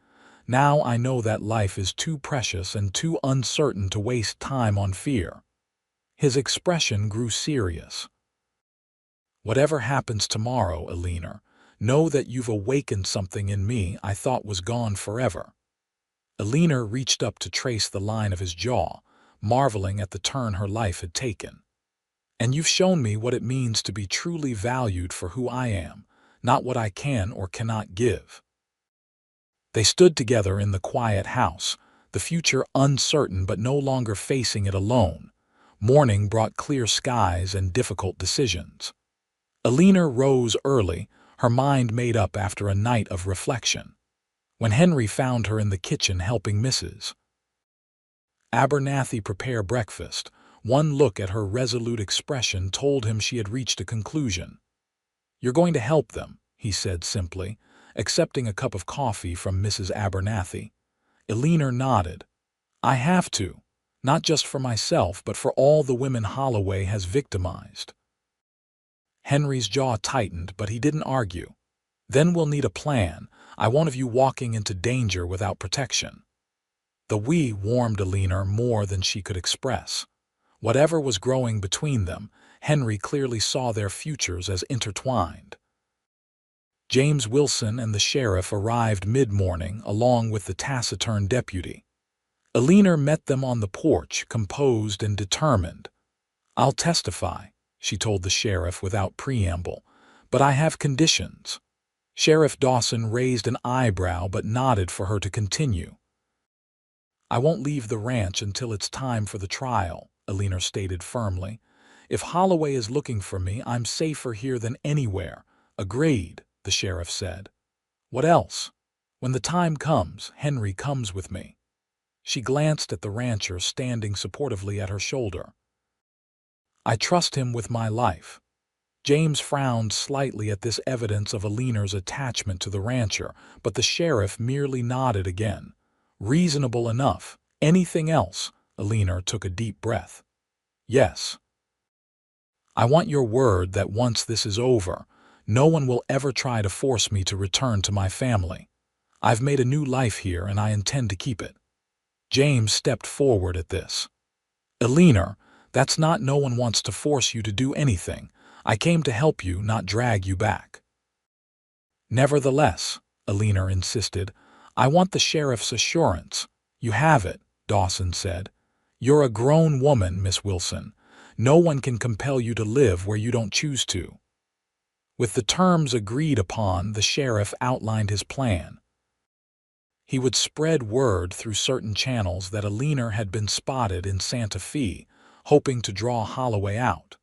now I know that life is too precious and too uncertain to waste time on fear. His expression grew serious. Whatever happens tomorrow, Alina, know that you've awakened something in me I thought was gone forever. Alina reached up to trace the line of his jaw, marveling at the turn her life had taken. And you've shown me what it means to be truly valued for who I am, not what I can or cannot give. They stood together in the quiet house, the future uncertain but no longer facing it alone. Morning brought clear skies and difficult decisions. Alina rose early, her mind made up after a night of reflection. When Henry found her in the kitchen helping Mrs. Abernathy prepare breakfast, one look at her resolute expression told him she had reached a conclusion. You're going to help them, he said simply, accepting a cup of coffee from Mrs. Abernathy. Alina nodded. I have to, not just for myself but for all the women Holloway has victimized. Henry's jaw tightened, but he didn't argue. Then we'll need a plan. I won't have you walking into danger without protection. The "we" warmed Alina more than she could express. Whatever was growing between them, Henry clearly saw their futures as intertwined. James Wilson and the sheriff arrived mid-morning along with the taciturn deputy. Alina met them on the porch, composed and determined. "I'll testify," she told the sheriff without preamble, "but I have conditions." Sheriff Dawson raised an eyebrow but nodded for her to continue. "I won't leave the ranch until it's time for the trial," Alina stated firmly. "If Holloway is looking for me, I'm safer here than anywhere." "Agreed," the sheriff said. "What else?" "When the time comes, Henry comes with me." She glanced at the rancher standing supportively at her shoulder. "I trust him with my life." James frowned slightly at this evidence of Alina's attachment to the rancher, but the sheriff merely nodded again. "Reasonable enough. Anything else?" Alina took a deep breath. "Yes. I want your word that once this is over, no one will ever try to force me to return to my family. I've made a new life here and I intend to keep it." James stepped forward at this. "Alina, that's not no one wants to force you to do anything. I came to help you, not drag you back." "Nevertheless," Alina insisted, "I want the sheriff's assurance." "You have it," Dawson said. "You're a grown woman, Miss Wilson. No one can compel you to live where you don't choose to." With the terms agreed upon, the sheriff outlined his plan. He would spread word through certain channels that Alina had been spotted in Santa Fe, hoping to draw Holloway out.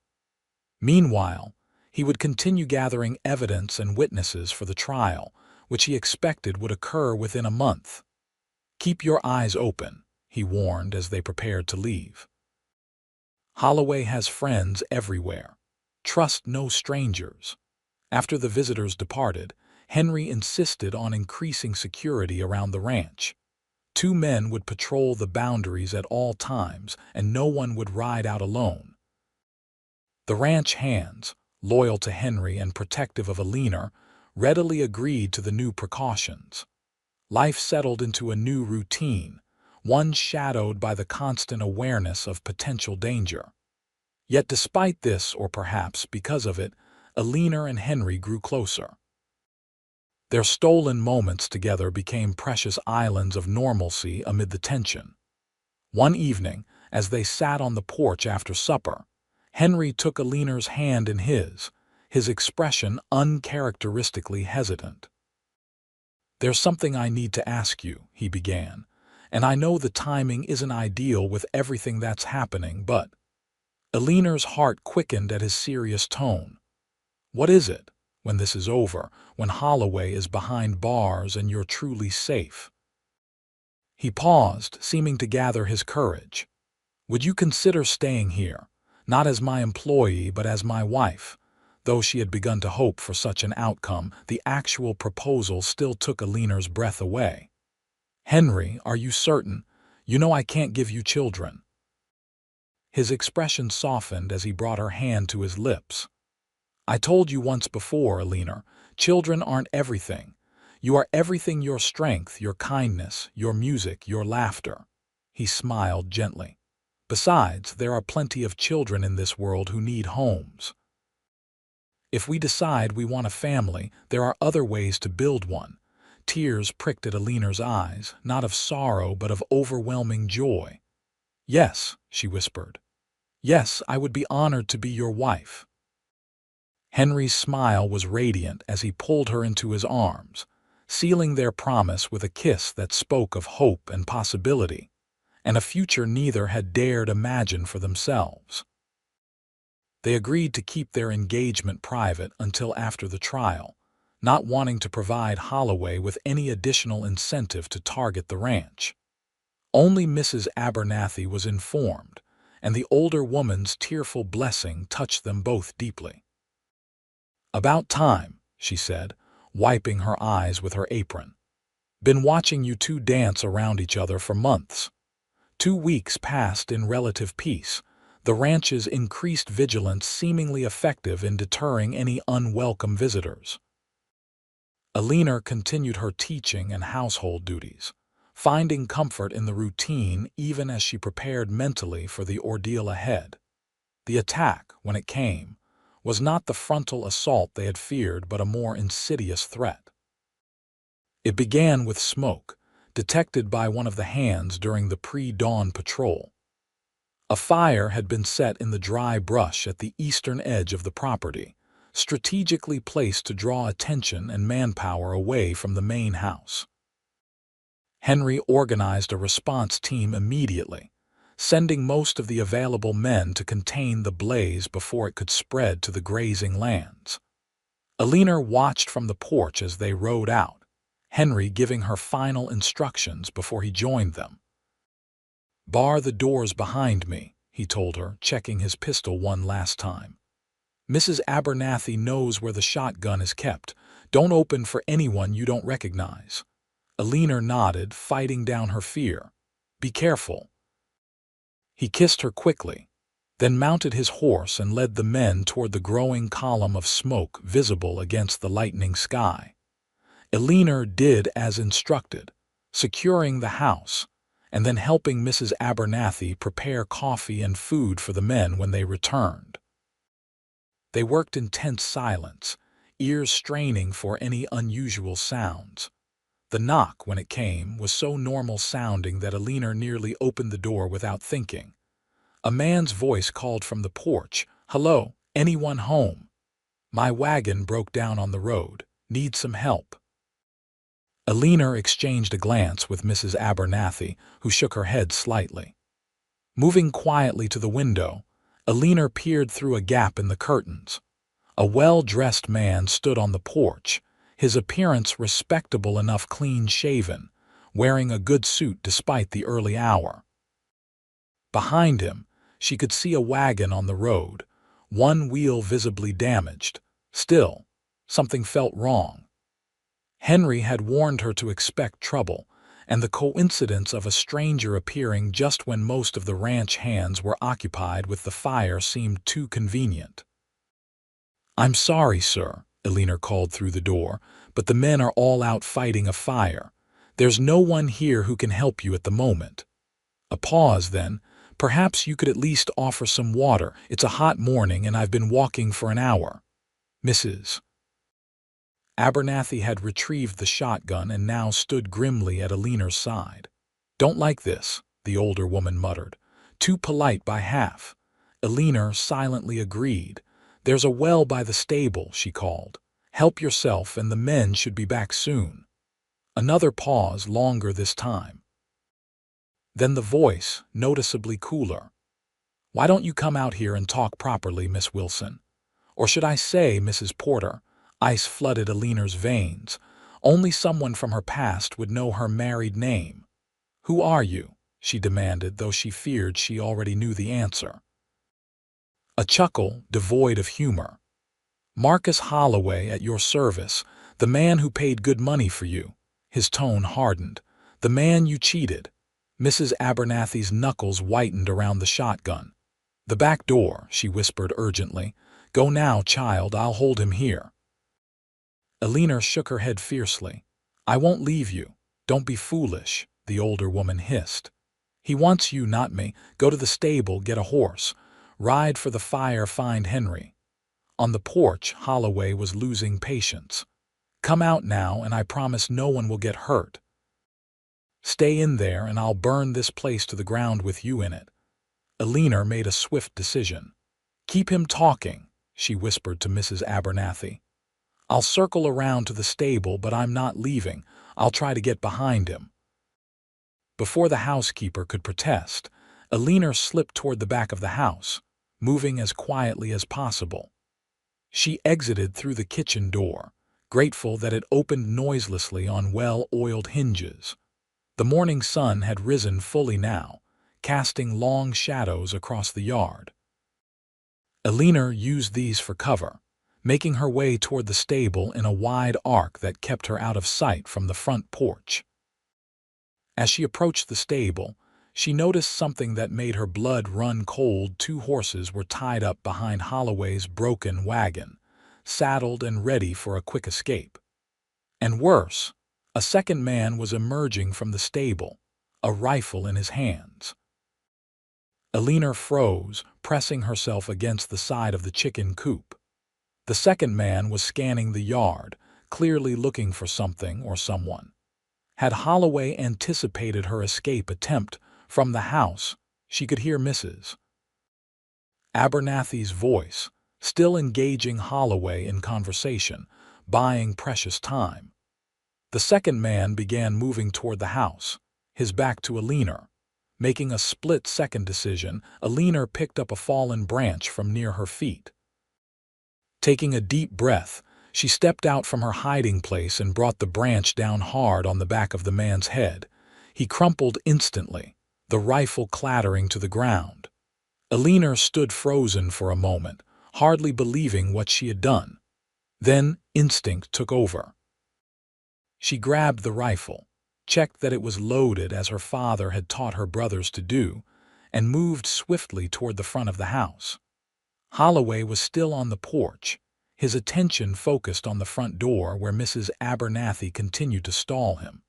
Meanwhile, he would continue gathering evidence and witnesses for the trial, which he expected would occur within a month. "Keep your eyes open," he warned as they prepared to leave. "Holloway has friends everywhere. Trust no strangers." After the visitors departed, Henry insisted on increasing security around the ranch. 2 men would patrol the boundaries at all times, and no one would ride out alone. The ranch hands, loyal to Henry and protective of Alina, readily agreed to the new precautions. Life settled into a new routine, one shadowed by the constant awareness of potential danger. Yet despite this, or perhaps because of it, Alina and Henry grew closer. Their stolen moments together became precious islands of normalcy amid the tension. One evening, as they sat on the porch after supper, Henry took Alina's hand in his expression uncharacteristically hesitant. "There's something I need to ask you," he began, "and I know the timing isn't ideal with everything that's happening, but—" Alina's heart quickened at his serious tone. "What is it? When this is over, when Holloway is behind bars and you're truly safe?" He paused, seeming to gather his courage. "Would you consider staying here, not as my employee but as my wife?" Though she had begun to hope for such an outcome, the actual proposal still took Alina's breath away. "Henry, are you certain? You know I can't give you children." His expression softened as he brought her hand to his lips. "I told you once before, Alina, children aren't everything. You are everything: your strength, your kindness, your music, your laughter." He smiled gently. "Besides, there are plenty of children in this world who need homes. If we decide we want a family, there are other ways to build one." Tears pricked at Alina's eyes, not of sorrow but of overwhelming joy. "Yes," she whispered. "Yes, I would be honored to be your wife." Henry's smile was radiant as he pulled her into his arms, sealing their promise with a kiss that spoke of hope and possibility, and a future neither had dared imagine for themselves. They agreed to keep their engagement private until after the trial, not wanting to provide Holloway with any additional incentive to target the ranch. Only Mrs. Abernathy was informed, and the older woman's tearful blessing touched them both deeply. "About time," she said, wiping her eyes with her apron. "Been watching you 2 dance around each other for months." 2 weeks passed in relative peace. the ranch's increased vigilance seemingly effective in deterring any unwelcome visitors. Alina continued her teaching and household duties, finding comfort in the routine even as she prepared mentally for the ordeal ahead. The attack, when it came, was not the frontal assault they had feared but a more insidious threat. It began with smoke, detected by one of the hands during the pre-dawn patrol. A fire had been set in the dry brush at the eastern edge of the property, strategically placed to draw attention and manpower away from the main house. Henry organized a response team immediately, sending most of the available men to contain the blaze before it could spread to the grazing lands. Alina watched from the porch as they rode out, Henry giving her final instructions before he joined them. "Bar the doors behind me," he told her, checking his pistol one last time. "Mrs. Abernathy knows where the shotgun is kept. Don't open for anyone you don't recognize." Alina nodded, fighting down her fear. "Be careful." He kissed her quickly, then mounted his horse and led the men toward the growing column of smoke visible against the lightening sky. Alina did as instructed, securing the house, and then helping Mrs. Abernathy prepare coffee and food for the men when they returned. They worked in tense silence, ears straining for any unusual sounds. The knock, when it came, was so normal-sounding that Alina nearly opened the door without thinking. A man's voice called from the porch, "Hello, anyone home? My wagon broke down on the road. Need some help." Alina exchanged a glance with Mrs. Abernathy, who shook her head slightly. Moving quietly to the window, Alina peered through a gap in the curtains. A well-dressed man stood on the porch, his appearance respectable enough, clean-shaven, wearing a good suit despite the early hour. Behind him, she could see a wagon on the road, one wheel visibly damaged. Still, something felt wrong. Henry had warned her to expect trouble, and the coincidence of a stranger appearing just when most of the ranch hands were occupied with the fire seemed too convenient. "I'm sorry, sir," Alina called through the door, "but the men are all out fighting a fire. There's no one here who can help you at the moment." A pause, then. "Perhaps you could at least offer some water. It's a hot morning and I've been walking for an hour." Mrs. Abernathy had retrieved the shotgun and now stood grimly at Alina's side. "Don't like this," the older woman muttered. "Too polite by half." Alina silently agreed. "There's a well by the stable," she called. "Help yourself and the men should be back soon." Another pause, longer this time. Then the voice, noticeably cooler. "Why don't you come out here and talk properly, Miss Wilson? Or should I say, Mrs. Porter?" Ice flooded Alina's veins. Only someone from her past would know her married name. "Who are you?" she demanded, though she feared she already knew the answer. A chuckle, devoid of humor. "Marcus Holloway, at your service, the man who paid good money for you." His tone hardened. "The man you cheated." Mrs. Abernathy's knuckles whitened around the shotgun. "The back door," she whispered urgently. "Go now, child, I'll hold him here." Alina shook her head fiercely. "I won't leave you. Don't be foolish," the older woman hissed. "He wants you, not me. Go to the stable, get a horse. Ride for the fire, find Henry." On the porch, Holloway was losing patience. "Come out now, and I promise no one will get hurt." "Stay in there, and I'll burn this place to the ground with you in it." Alina made a swift decision. "Keep him talking," she whispered to Mrs. Abernathy. "I'll circle around to the stable, but I'm not leaving. I'll try to get behind him." Before the housekeeper could protest, Alina slipped toward the back of the house, moving as quietly as possible. She exited through the kitchen door, grateful that it opened noiselessly on well-oiled hinges. The morning sun had risen fully now, casting long shadows across the yard. Alina used these for cover, making her way toward the stable in a wide arc that kept her out of sight from the front porch. As she approached the stable, She noticed something that made her blood run cold. 2 horses were tied up behind Holloway's broken wagon, saddled and ready for a quick escape. And worse, a second man was emerging from the stable, a rifle in his hands. Alina froze, pressing herself against the side of the chicken coop. The second man was scanning the yard, clearly looking for something or someone. Had Holloway anticipated her escape attempt from the house, she could hear Mrs. Abernathy's voice, still engaging Holloway in conversation, buying precious time. The second man began moving toward the house, his back to Alina. Making a split-second decision, Alina picked up a fallen branch from near her feet. Taking a deep breath, she stepped out from her hiding place and brought the branch down hard on the back of the man's head. He crumpled instantly, the rifle clattering to the ground. Alina stood frozen for a moment, hardly believing what she had done. Then instinct took over. She grabbed the rifle, checked that it was loaded as her father had taught her brothers to do, and moved swiftly toward the front of the house. Holloway was still on the porch, his attention focused on the front door where Mrs. Abernathy continued to stall him.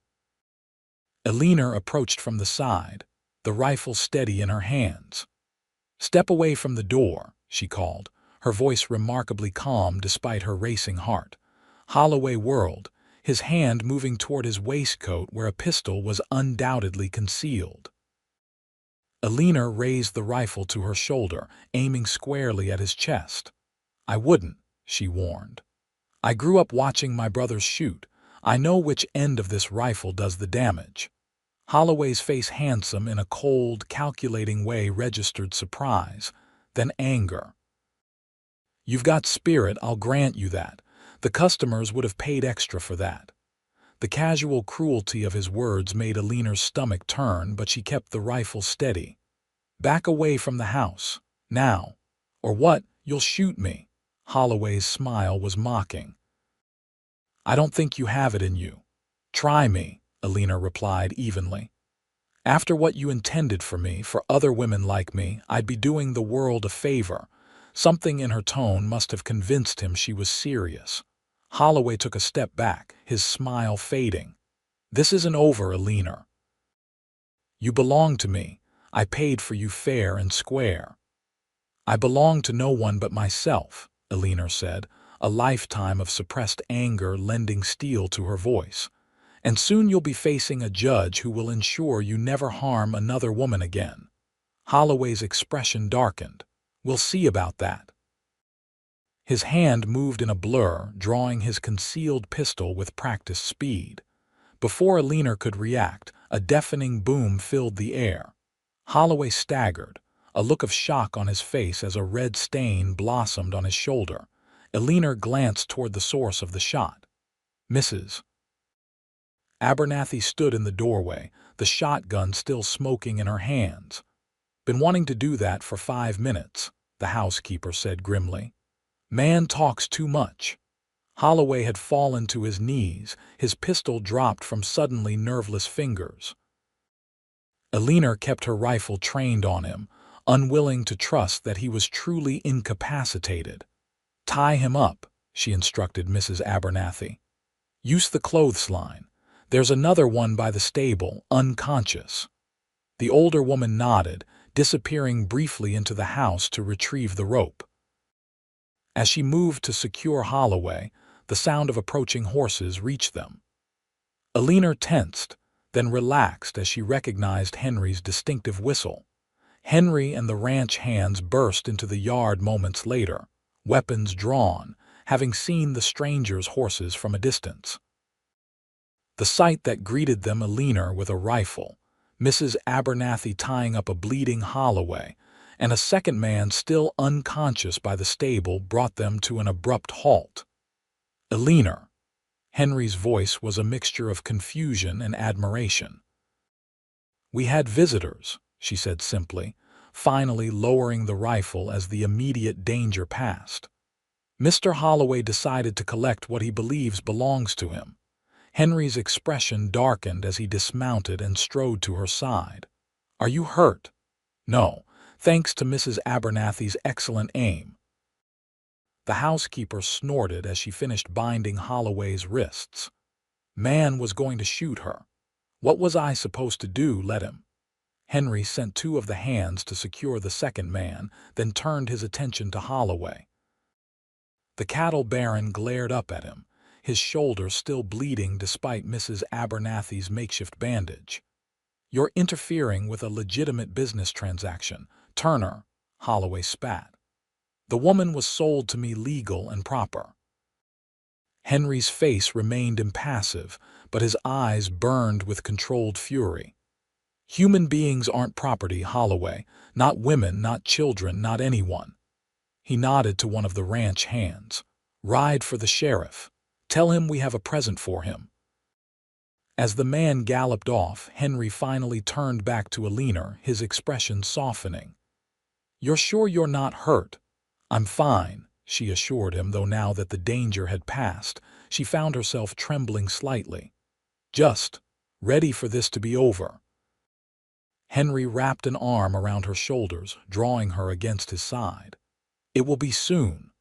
Alina approached from the side, the rifle steady in her hands. "Step away from the door," she called, her voice remarkably calm despite her racing heart. Holloway whirled, his hand moving toward his waistcoat where a pistol was undoubtedly concealed. Alina raised the rifle to her shoulder, aiming squarely at his chest. "I wouldn't," she warned. "I grew up watching my brothers shoot. I know which end of this rifle does the damage." Holloway's face, handsome in a cold, calculating way, registered surprise, then anger. "You've got spirit, I'll grant you that. The customers would have paid extra for that." The casual cruelty of his words made Alina's stomach turn, but she kept the rifle steady. "Back away from the house, now. Or what, you'll shoot me." Holloway's smile was mocking. "I don't think you have it in you." "Try me," Alina replied evenly. "After what you intended for me, for other women like me, I'd be doing the world a favor." Something in her tone must have convinced him she was serious. Holloway took a step back, his smile fading. "This isn't over, Alina. You belong to me. I paid for you fair and square." "I belong to no one but myself," Alina said, a lifetime of suppressed anger lending steel to her voice. "And soon you'll be facing a judge who will ensure you never harm another woman again." Holloway's expression darkened. "We'll see about that." His hand moved in a blur, drawing his concealed pistol with practiced speed. Before Alina could react, a deafening boom filled the air. Holloway staggered, a look of shock on his face as a red stain blossomed on his shoulder. Alina glanced toward the source of the shot. Mrs. Abernathy stood in the doorway, the shotgun still smoking in her hands. "Been wanting to do that for 5 minutes," the housekeeper said grimly. "Man talks too much." Holloway had fallen to his knees, his pistol dropped from suddenly nerveless fingers. Alina kept her rifle trained on him, unwilling to trust that he was truly incapacitated. "Tie him up," she instructed Mrs. Abernathy. "Use the clothesline. There's another one by the stable, unconscious." The older woman nodded, disappearing briefly into the house to retrieve the rope. As she moved to secure Holloway, the sound of approaching horses reached them. Alina tensed, then relaxed as she recognized Henry's distinctive whistle. Henry and the ranch hands burst into the yard moments later, weapons drawn, having seen the stranger's horses from a distance. The sight that greeted them, Alina with a rifle, Mrs. Abernathy tying up a bleeding Holloway, and a second man still unconscious by the stable, brought them to an abrupt halt. "Alina." Henry's voice was a mixture of confusion and admiration. "We had visitors," she said simply, finally lowering the rifle as the immediate danger passed. "Mr. Holloway decided to collect what he believes belongs to him." Henry's expression darkened as he dismounted and strode to her side. Are you hurt? No, thanks to Mrs. Abernathy's excellent aim. The housekeeper snorted as she finished binding Holloway's wrists. Man was going to shoot her. What was I supposed to do? Let him. Henry sent two of the hands to secure the second man, then turned his attention to Holloway. The cattle baron glared up at him, his shoulder still bleeding despite Mrs. Abernathy's makeshift bandage. You're interfering with a legitimate business transaction, Turner, Holloway spat. The woman was sold to me legal and proper. Henry's face remained impassive, but his eyes burned with controlled fury. Human beings aren't property, Holloway. Not women, not children, not anyone. He nodded to one of the ranch hands. Ride for the sheriff. Tell him we have a present for him. As the man galloped off, Henry finally turned back to Alina, his expression softening. You're sure you're not hurt? I'm fine, she assured him, though now that the danger had passed, she found herself trembling slightly. Just ready for this to be over. Henry wrapped an arm around her shoulders, drawing her against his side. It will be soon.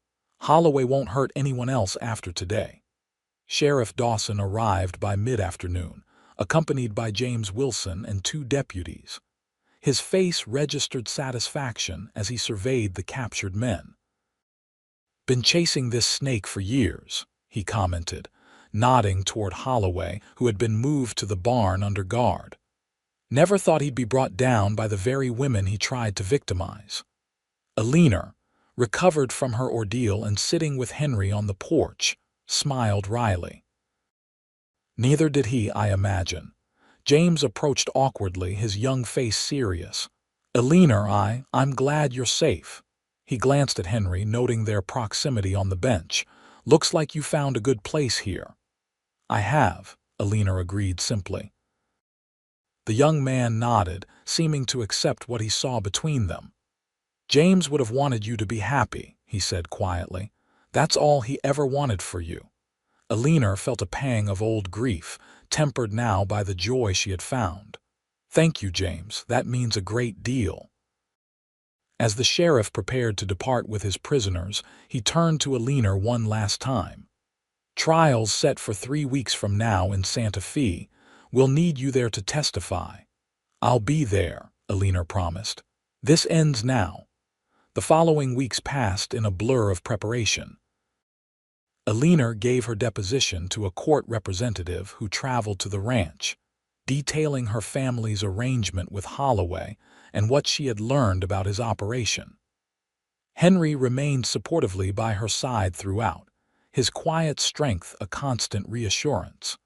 Holloway won't hurt anyone else after today. Sheriff Dawson arrived by mid-afternoon, accompanied by James Wilson and two deputies. His face registered satisfaction as he surveyed the captured men. Been chasing this snake for years, he commented, nodding toward Holloway, who had been moved to the barn under guard. Never thought he'd be brought down by the very women he tried to victimize. Alina, recovered from her ordeal and sitting with Henry on the porch, smiled wryly. Neither did he, I imagine. James approached awkwardly, his young face serious. Alina, I'm glad you're safe. He glanced at Henry, noting their proximity on the bench. Looks like you found a good place here. I have, Alina agreed simply. The young man nodded, seeming to accept what he saw between them. James would have wanted you to be happy, he said quietly. That's all he ever wanted for you. Alina felt a pang of old grief, tempered now by the joy she had found. Thank you, James, that means a great deal. As the sheriff prepared to depart with his prisoners, he turned to Alina one last time. Trial's set for 3 weeks from now in Santa Fe. We'll need you there to testify. I'll be there, Alina promised. This ends now. The following weeks passed in a blur of preparation. Alina gave her deposition to a court representative who traveled to the ranch, detailing her family's arrangement with Holloway and what she had learned about his operation. Henry remained supportively by her side throughout, his quiet strength a constant reassurance.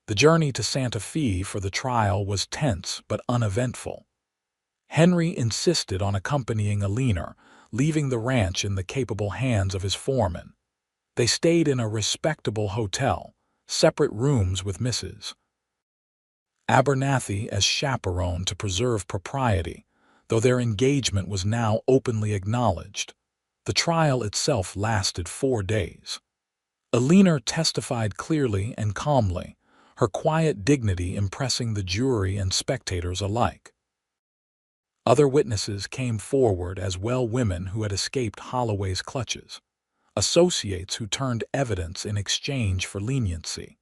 The journey to Santa Fe for the trial was tense but uneventful. Henry insisted on accompanying Alina, leaving the ranch in the capable hands of his foreman. They stayed in a respectable hotel, separate rooms with Mrs. Abernathy as chaperone to preserve propriety, though their engagement was now openly acknowledged. The trial itself lasted 4 days. Alina testified clearly and calmly, her quiet dignity impressing the jury and spectators alike. Other witnesses came forward as well, women who had escaped Holloway's clutches, associates who turned evidence in exchange for leniency,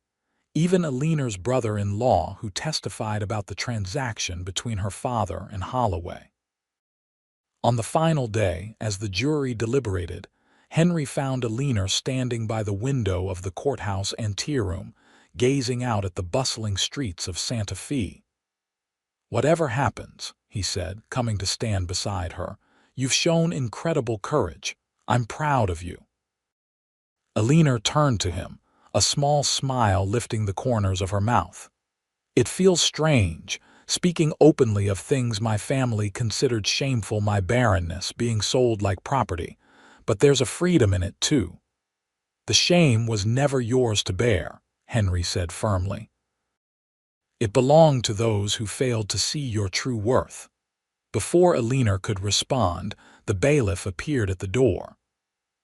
even Alina's brother-in-law who testified about the transaction between her father and Holloway. On the final day, as the jury deliberated, Henry found Alina standing by the window of the courthouse anteroom, gazing out at the bustling streets of Santa Fe. Whatever happens, he said, coming to stand beside her, you've shown incredible courage. I'm proud of you. Alina turned to him, a small smile lifting the corners of her mouth. It feels strange, speaking openly of things my family considered shameful, my barrenness being sold like property, but there's a freedom in it too. The shame was never yours to bear, Henry said firmly. It belonged to those who failed to see your true worth. Before Alina could respond, the bailiff appeared at the door.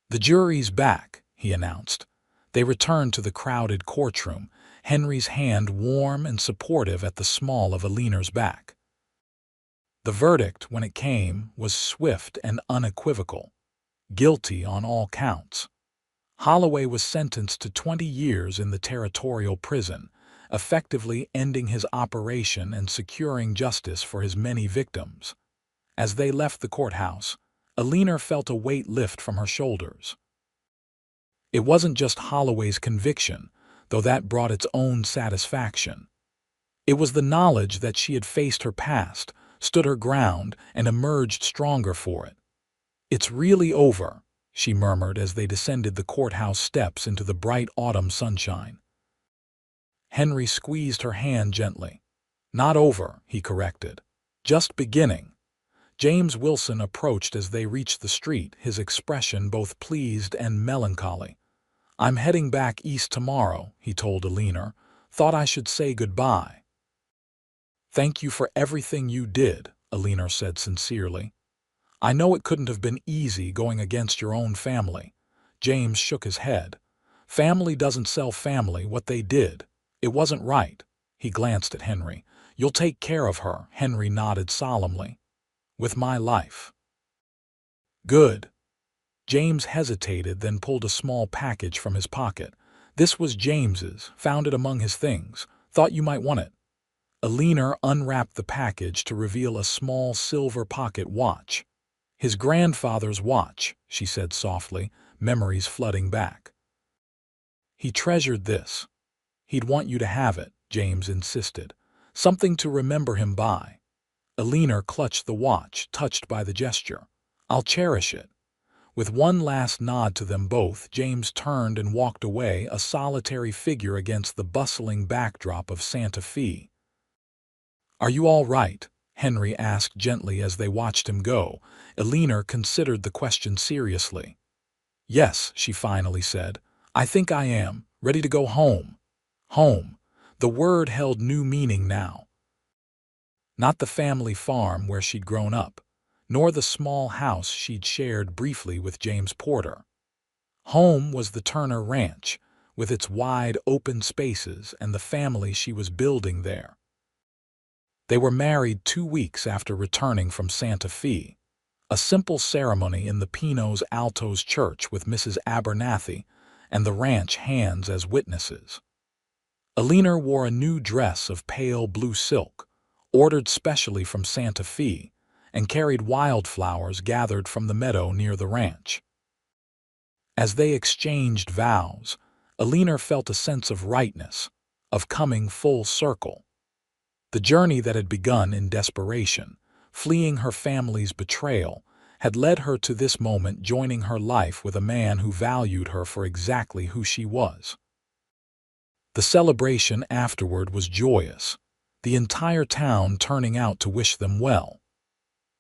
The jury's back, he announced. They returned to the crowded courtroom, Henry's hand warm and supportive at the small of Alina's back. The verdict, when it came, was swift and unequivocal. Guilty on all counts. Holloway was sentenced to 20 years in the territorial prison, effectively ending his operation and securing justice for his many victims. As they left the courthouse, Alina felt a weight lift from her shoulders. It wasn't just Holloway's conviction, though that brought its own satisfaction. It was the knowledge that she had faced her past, stood her ground, and emerged stronger for it. "It's really over," she murmured as they descended the courthouse steps into the bright autumn sunshine. Henry squeezed her hand gently. "Not over," he corrected. "Just beginning." James Wilson approached as they reached the street, his expression both pleased and melancholy. "I'm heading back east tomorrow," he told Alina. "Thought I should say goodbye." "Thank you for everything you did," Alina said sincerely. "I know it couldn't have been easy going against your own family." James shook his head. "Family doesn't sell family what they did. It wasn't right." He glanced at Henry. "You'll take care of her," Henry nodded solemnly. "With my life." "Good." James hesitated, then pulled a small package from his pocket. "This was James's, found it among his things. Thought you might want it." Alina unwrapped the package to reveal a small silver pocket watch. "His grandfather's watch," she said softly, memories flooding back. "He treasured this. He'd want you to have it," James insisted. "Something to remember him by." Alina clutched the watch, touched by the gesture. "I'll cherish it." With one last nod to them both, James turned and walked away, a solitary figure against the bustling backdrop of Santa Fe. "Are you all right?" Henry asked gently as they watched him go. Alina considered the question seriously. "Yes," she finally said. "I think I am, ready to go home." Home. The word held new meaning now. Not the family farm where she'd grown up, nor the small house she'd shared briefly with James Porter. Home was the Turner Ranch, with its wide open spaces and the family she was building there. They were married 2 weeks after returning from Santa Fe. A simple ceremony in the Pinos Altos church with Mrs. Abernathy and the ranch hands as witnesses. Alina wore a new dress of pale blue silk, ordered specially from Santa Fe, and carried wildflowers gathered from the meadow near the ranch. As they exchanged vows, Alina felt a sense of rightness, of coming full circle. The journey that had begun in desperation, fleeing her family's betrayal, had led her to this moment, joining her life with a man who valued her for exactly who she was. The celebration afterward was joyous, the entire town turning out to wish them well.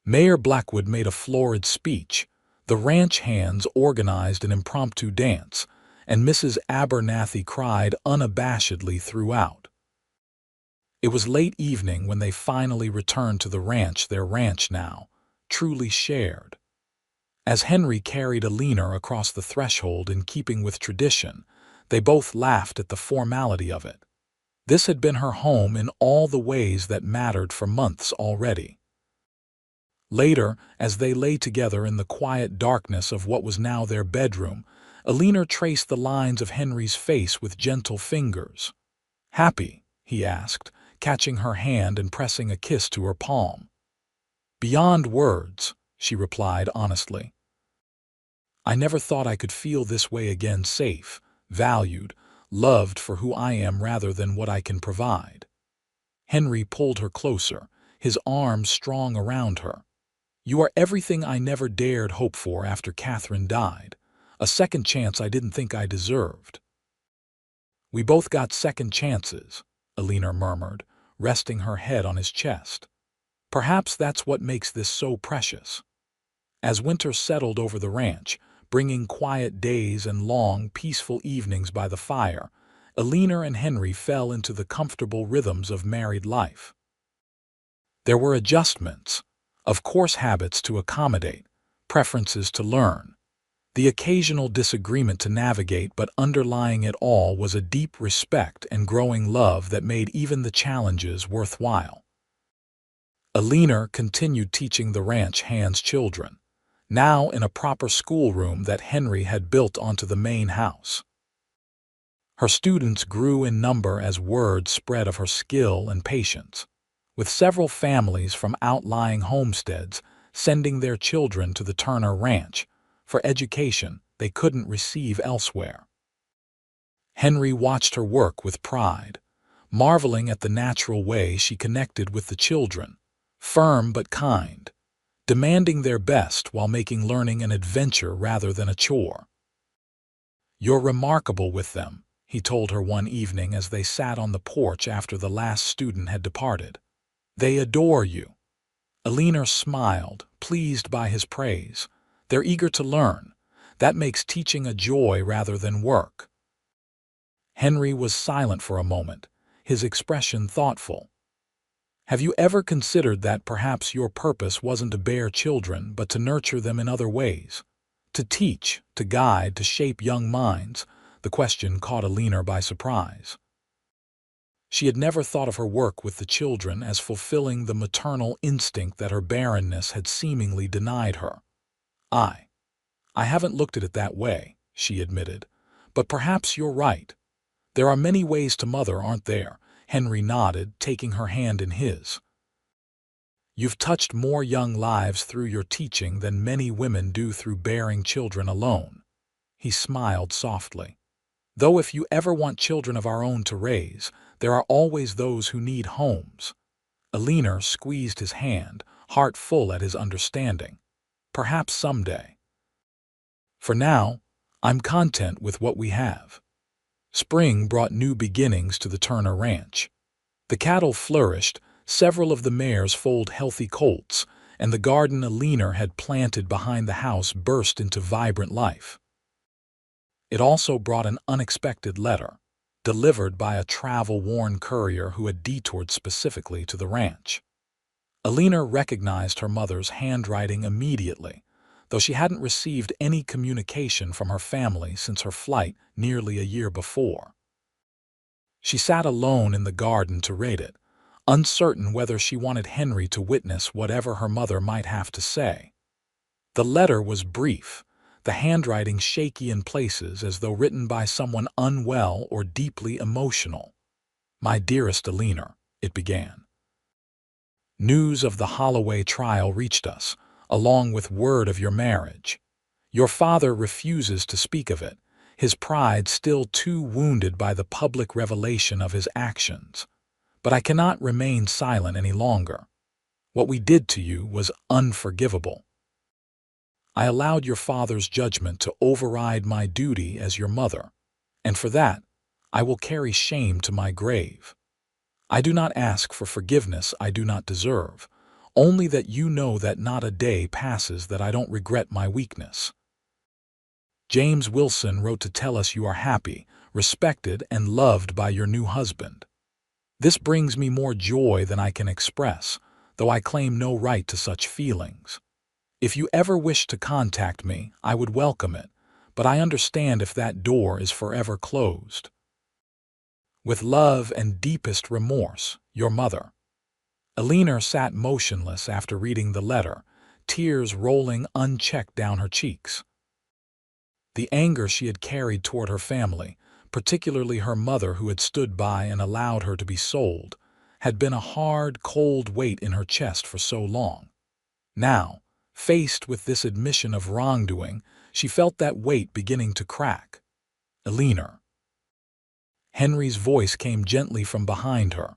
Mayor Blackwood made a florid speech, the ranch hands organized an impromptu dance, and Mrs. Abernathy cried unabashedly throughout. It was late evening when they finally returned to the ranch, their ranch now, truly shared. As Henry carried Alina across the threshold in keeping with tradition, they both laughed at the formality of it. This had been her home in all the ways that mattered for months already. Later, as they lay together in the quiet darkness of what was now their bedroom, Alina traced the lines of Henry's face with gentle fingers. "Happy?" he asked, catching her hand and pressing a kiss to her palm. "Beyond words," she replied honestly. "I never thought I could feel this way again, safe, valued, loved for who I am rather than what I can provide." Henry pulled her closer, his arms strong around her. "You are everything I never dared hope for after Catherine died, a second chance I didn't think I deserved." "We both got second chances," Alina murmured, resting her head on his chest. "Perhaps that's what makes this so precious." As winter settled over the ranch, bringing quiet days and long, peaceful evenings by the fire, Alina and Henry fell into the comfortable rhythms of married life. There were adjustments, of course, habits to accommodate, preferences to learn, the occasional disagreement to navigate, but underlying it all was a deep respect and growing love that made even the challenges worthwhile. Alina continued teaching the ranch hands children, now in a proper schoolroom that Henry had built onto the main house. Her students grew in number as word spread of her skill and patience, with several families from outlying homesteads sending their children to the Turner Ranch for education they couldn't receive elsewhere. Henry watched her work with pride, marveling at the natural way she connected with the children, firm but kind, demanding their best while making learning an adventure rather than a chore. "You're remarkable with them," he told her one evening as they sat on the porch after the last student had departed. "They adore you." Alina smiled, pleased by his praise. "They're eager to learn. That makes teaching a joy rather than work." Henry was silent for a moment, his expression thoughtful. "Have you ever considered that perhaps your purpose wasn't to bear children, but to nurture them in other ways? To teach, to guide, to shape young minds?" The question caught Alina by surprise. She had never thought of her work with the children as fulfilling the maternal instinct that her barrenness had seemingly denied her. I haven't looked at it that way," she admitted. "But perhaps you're right. There are many ways to mother, aren't there?" Henry nodded, taking her hand in his. "You've touched more young lives through your teaching than many women do through bearing children alone." He smiled softly. "Though if you ever want children of our own to raise, there are always those who need homes." Alina squeezed his hand, heart full at his understanding. "Perhaps someday. For now, I'm content with what we have." Spring brought new beginnings to the Turner Ranch. The cattle flourished, several of the mares foaled healthy colts, and the garden Alina had planted behind the house burst into vibrant life. It also brought an unexpected letter, delivered by a travel-worn courier who had detoured specifically to the ranch. Alina recognized her mother's handwriting immediately, though she hadn't received any communication from her family since her flight nearly a year before. She sat alone in the garden to read it, uncertain whether she wanted Henry to witness whatever her mother might have to say. The letter was brief, the handwriting shaky in places as though written by someone unwell or deeply emotional. "My dearest Alina," it began. "News of the Holloway trial reached us, along with word of your marriage. Your father refuses to speak of it, his pride still too wounded by the public revelation of his actions. But I cannot remain silent any longer. What we did to you was unforgivable. I allowed your father's judgment to override my duty as your mother, and for that, I will carry shame to my grave. I do not ask for forgiveness I do not deserve, only that you know that not a day passes that I don't regret my weakness. James Wilson wrote to tell us you are happy, respected, and loved by your new husband. This brings me more joy than I can express, though I claim no right to such feelings. If you ever wish to contact me, I would welcome it, but I understand if that door is forever closed. With love and deepest remorse, your mother." Alina sat motionless after reading the letter, tears rolling unchecked down her cheeks. The anger she had carried toward her family, particularly her mother who had stood by and allowed her to be sold, had been a hard, cold weight in her chest for so long. Now, faced with this admission of wrongdoing, she felt that weight beginning to crack. "Alina." Henry's voice came gently from behind her.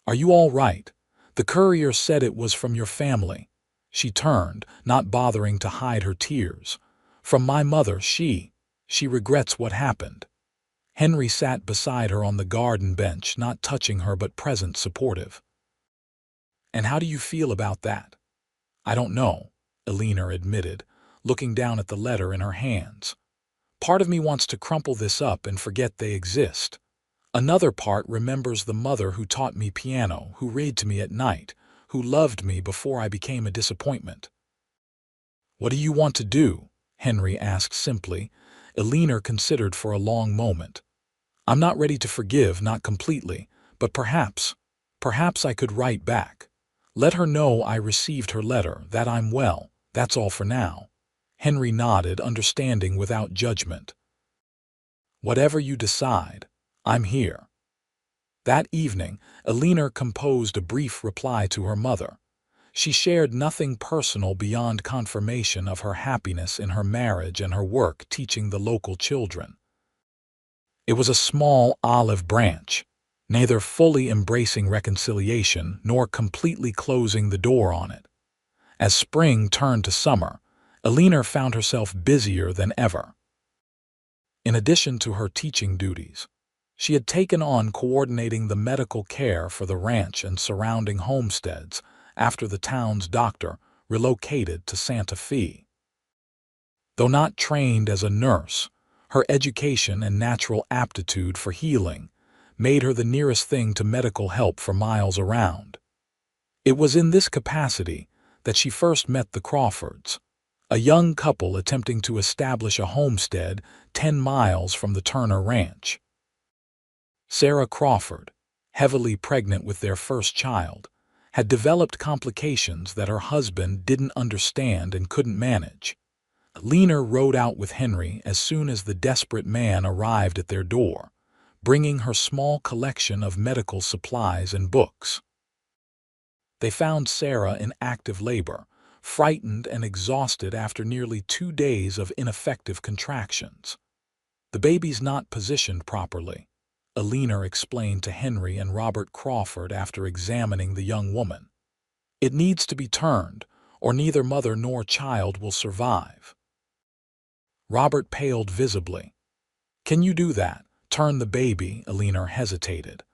"Are you all right? The courier said it was from your family." She turned, not bothering to hide her tears. "From my mother, she regrets what happened." Henry sat beside her on the garden bench, not touching her but present, supportive. "And how do you feel about that?" "I don't know," Alina admitted, looking down at the letter in her hands. "Part of me wants to crumple this up and forget they exist. Another part remembers the mother who taught me piano, who read to me at night, who loved me before I became a disappointment." "What do you want to do?" Henry asked simply. Alina considered for a long moment. "I'm not ready to forgive, not completely, but perhaps I could write back. Let her know I received her letter, that I'm well. That's all for now." Henry nodded, understanding without judgment. "Whatever you decide, I'm here." That evening, Alina composed a brief reply to her mother. She shared nothing personal beyond confirmation of her happiness in her marriage and her work teaching the local children. It was a small olive branch, neither fully embracing reconciliation nor completely closing the door on it. As spring turned to summer, Alina found herself busier than ever. In addition to her teaching duties, she had taken on coordinating the medical care for the ranch and surrounding homesteads after the town's doctor relocated to Santa Fe. Though not trained as a nurse, her education and natural aptitude for healing made her the nearest thing to medical help for miles around. It was in this capacity that she first met the Crawfords, a young couple attempting to establish a homestead 10 miles from the Turner Ranch. Sarah Crawford, heavily pregnant with their first child, had developed complications that her husband didn't understand and couldn't manage. Alina rode out with Henry as soon as the desperate man arrived at their door, bringing her small collection of medical supplies and books. They found Sarah in active labor, frightened and exhausted after nearly 2 days of ineffective contractions. "The baby's not positioned properly," Alina explained to Henry and Robert Crawford after examining the young woman. "It needs to be turned, or neither mother nor child will survive." Robert paled visibly. "Can you do that? Turn the baby?" Alina hesitated.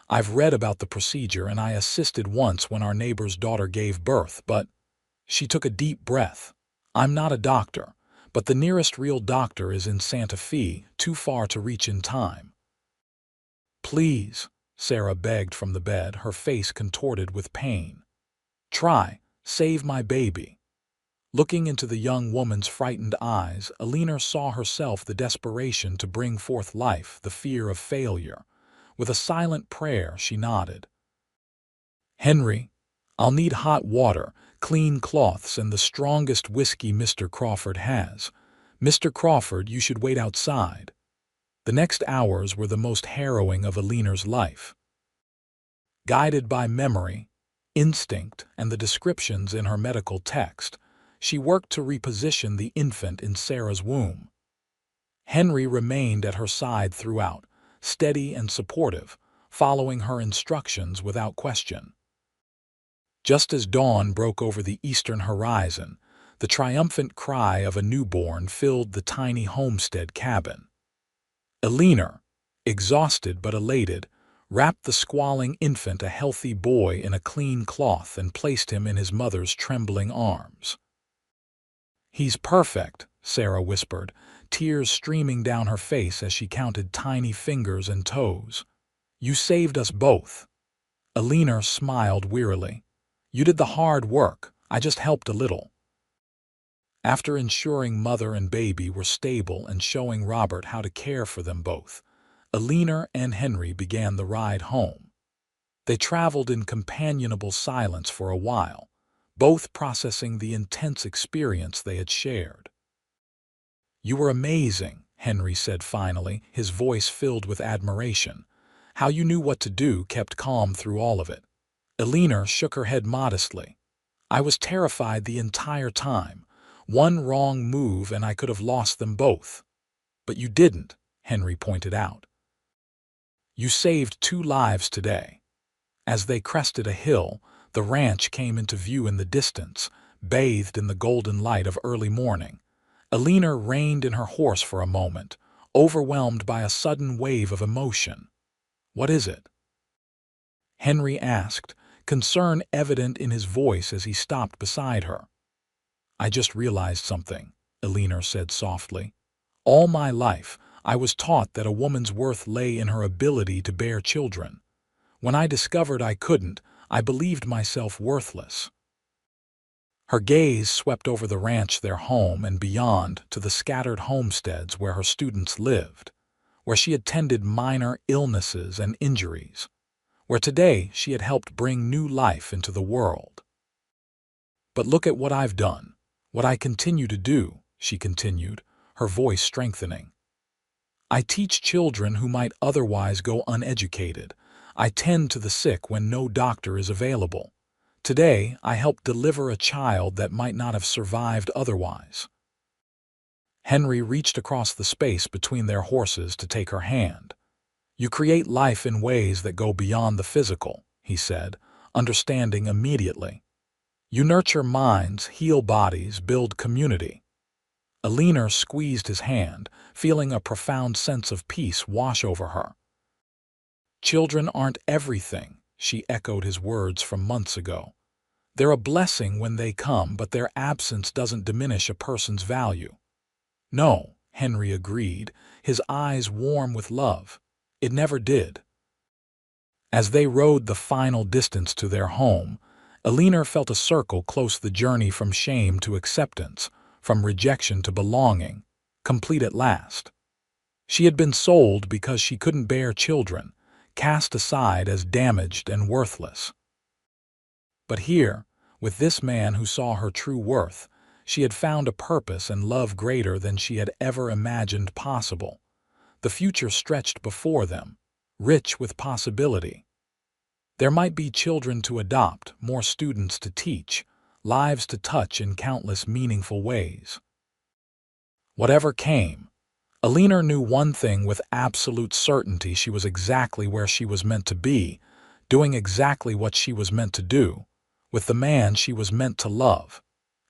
"I've read about the procedure and I assisted once when our neighbor's daughter gave birth, but—" She took a deep breath. "I'm not a doctor, but the nearest real doctor is in Santa Fe, too far to reach in time." "Please," Sarah begged from the bed, her face contorted with pain. "Try, save my baby." Looking into the young woman's frightened eyes, Alina saw herself the desperation to bring forth life, the fear of failure. With a silent prayer, she nodded. "Henry, I'll need hot water, clean cloths, and the strongest whiskey Mr. Crawford has. Mr. Crawford, you should wait outside." The next hours were the most harrowing of Alina's life. Guided by memory, instinct, and the descriptions in her medical text, she worked to reposition the infant in Sarah's womb. Henry remained at her side throughout, steady and supportive, following her instructions without question. Just as dawn broke over the eastern horizon, the triumphant cry of a newborn filled the tiny homestead cabin. Alina, exhausted but elated, wrapped the squalling infant, a healthy boy, in a clean cloth and placed him in his mother's trembling arms. "He's perfect," Sarah whispered, tears streaming down her face as she counted tiny fingers and toes. "You saved us both." Alina smiled wearily. "You did the hard work, I just helped a little." After ensuring mother and baby were stable and showing Robert how to care for them both, Alina and Henry began the ride home. They traveled in companionable silence for a while, both processing the intense experience they had shared. "You were amazing," Henry said finally, his voice filled with admiration. "How you knew what to do, kept calm through all of it." Alina shook her head modestly. "I was terrified the entire time. One wrong move and I could have lost them both." "But you didn't," Henry pointed out. "You saved 2 lives today." As they crested a hill, the ranch came into view in the distance, bathed in the golden light of early morning. Alina reined in her horse for a moment, overwhelmed by a sudden wave of emotion. "What is it?" Henry asked, concern evident in his voice as he stopped beside her. "I just realized something," Alina said softly. "All my life, I was taught that a woman's worth lay in her ability to bear children. When I discovered I couldn't, I believed myself worthless." Her gaze swept over the ranch, their home, and beyond to the scattered homesteads where her students lived, where she had tended minor illnesses and injuries, where today she had helped bring new life into the world. "But look at what I've done, what I continue to do," she continued, her voice strengthening. "I teach children who might otherwise go uneducated. I tend to the sick when no doctor is available. Today, I help deliver a child that might not have survived otherwise." Henry reached across the space between their horses to take her hand. "You create life in ways that go beyond the physical," he said, understanding immediately. "You nurture minds, heal bodies, build community." Alina squeezed his hand, feeling a profound sense of peace wash over her. "Children aren't everything," she echoed his words from months ago. "They're a blessing when they come, but their absence doesn't diminish a person's value." "No," Henry agreed, his eyes warm with love. "It never did." As they rode the final distance to their home, Alina felt a circle close the journey from shame to acceptance, from rejection to belonging, complete at last. She had been sold because she couldn't bear children, cast aside as damaged and worthless. But here, with this man who saw her true worth, she had found a purpose and love greater than she had ever imagined possible. The future stretched before them, rich with possibility. There might be children to adopt, more students to teach, lives to touch in countless meaningful ways. Whatever came, Alina knew one thing with absolute certainty: she was exactly where she was meant to be, doing exactly what she was meant to do, with the man she was meant to love.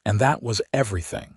And that was everything.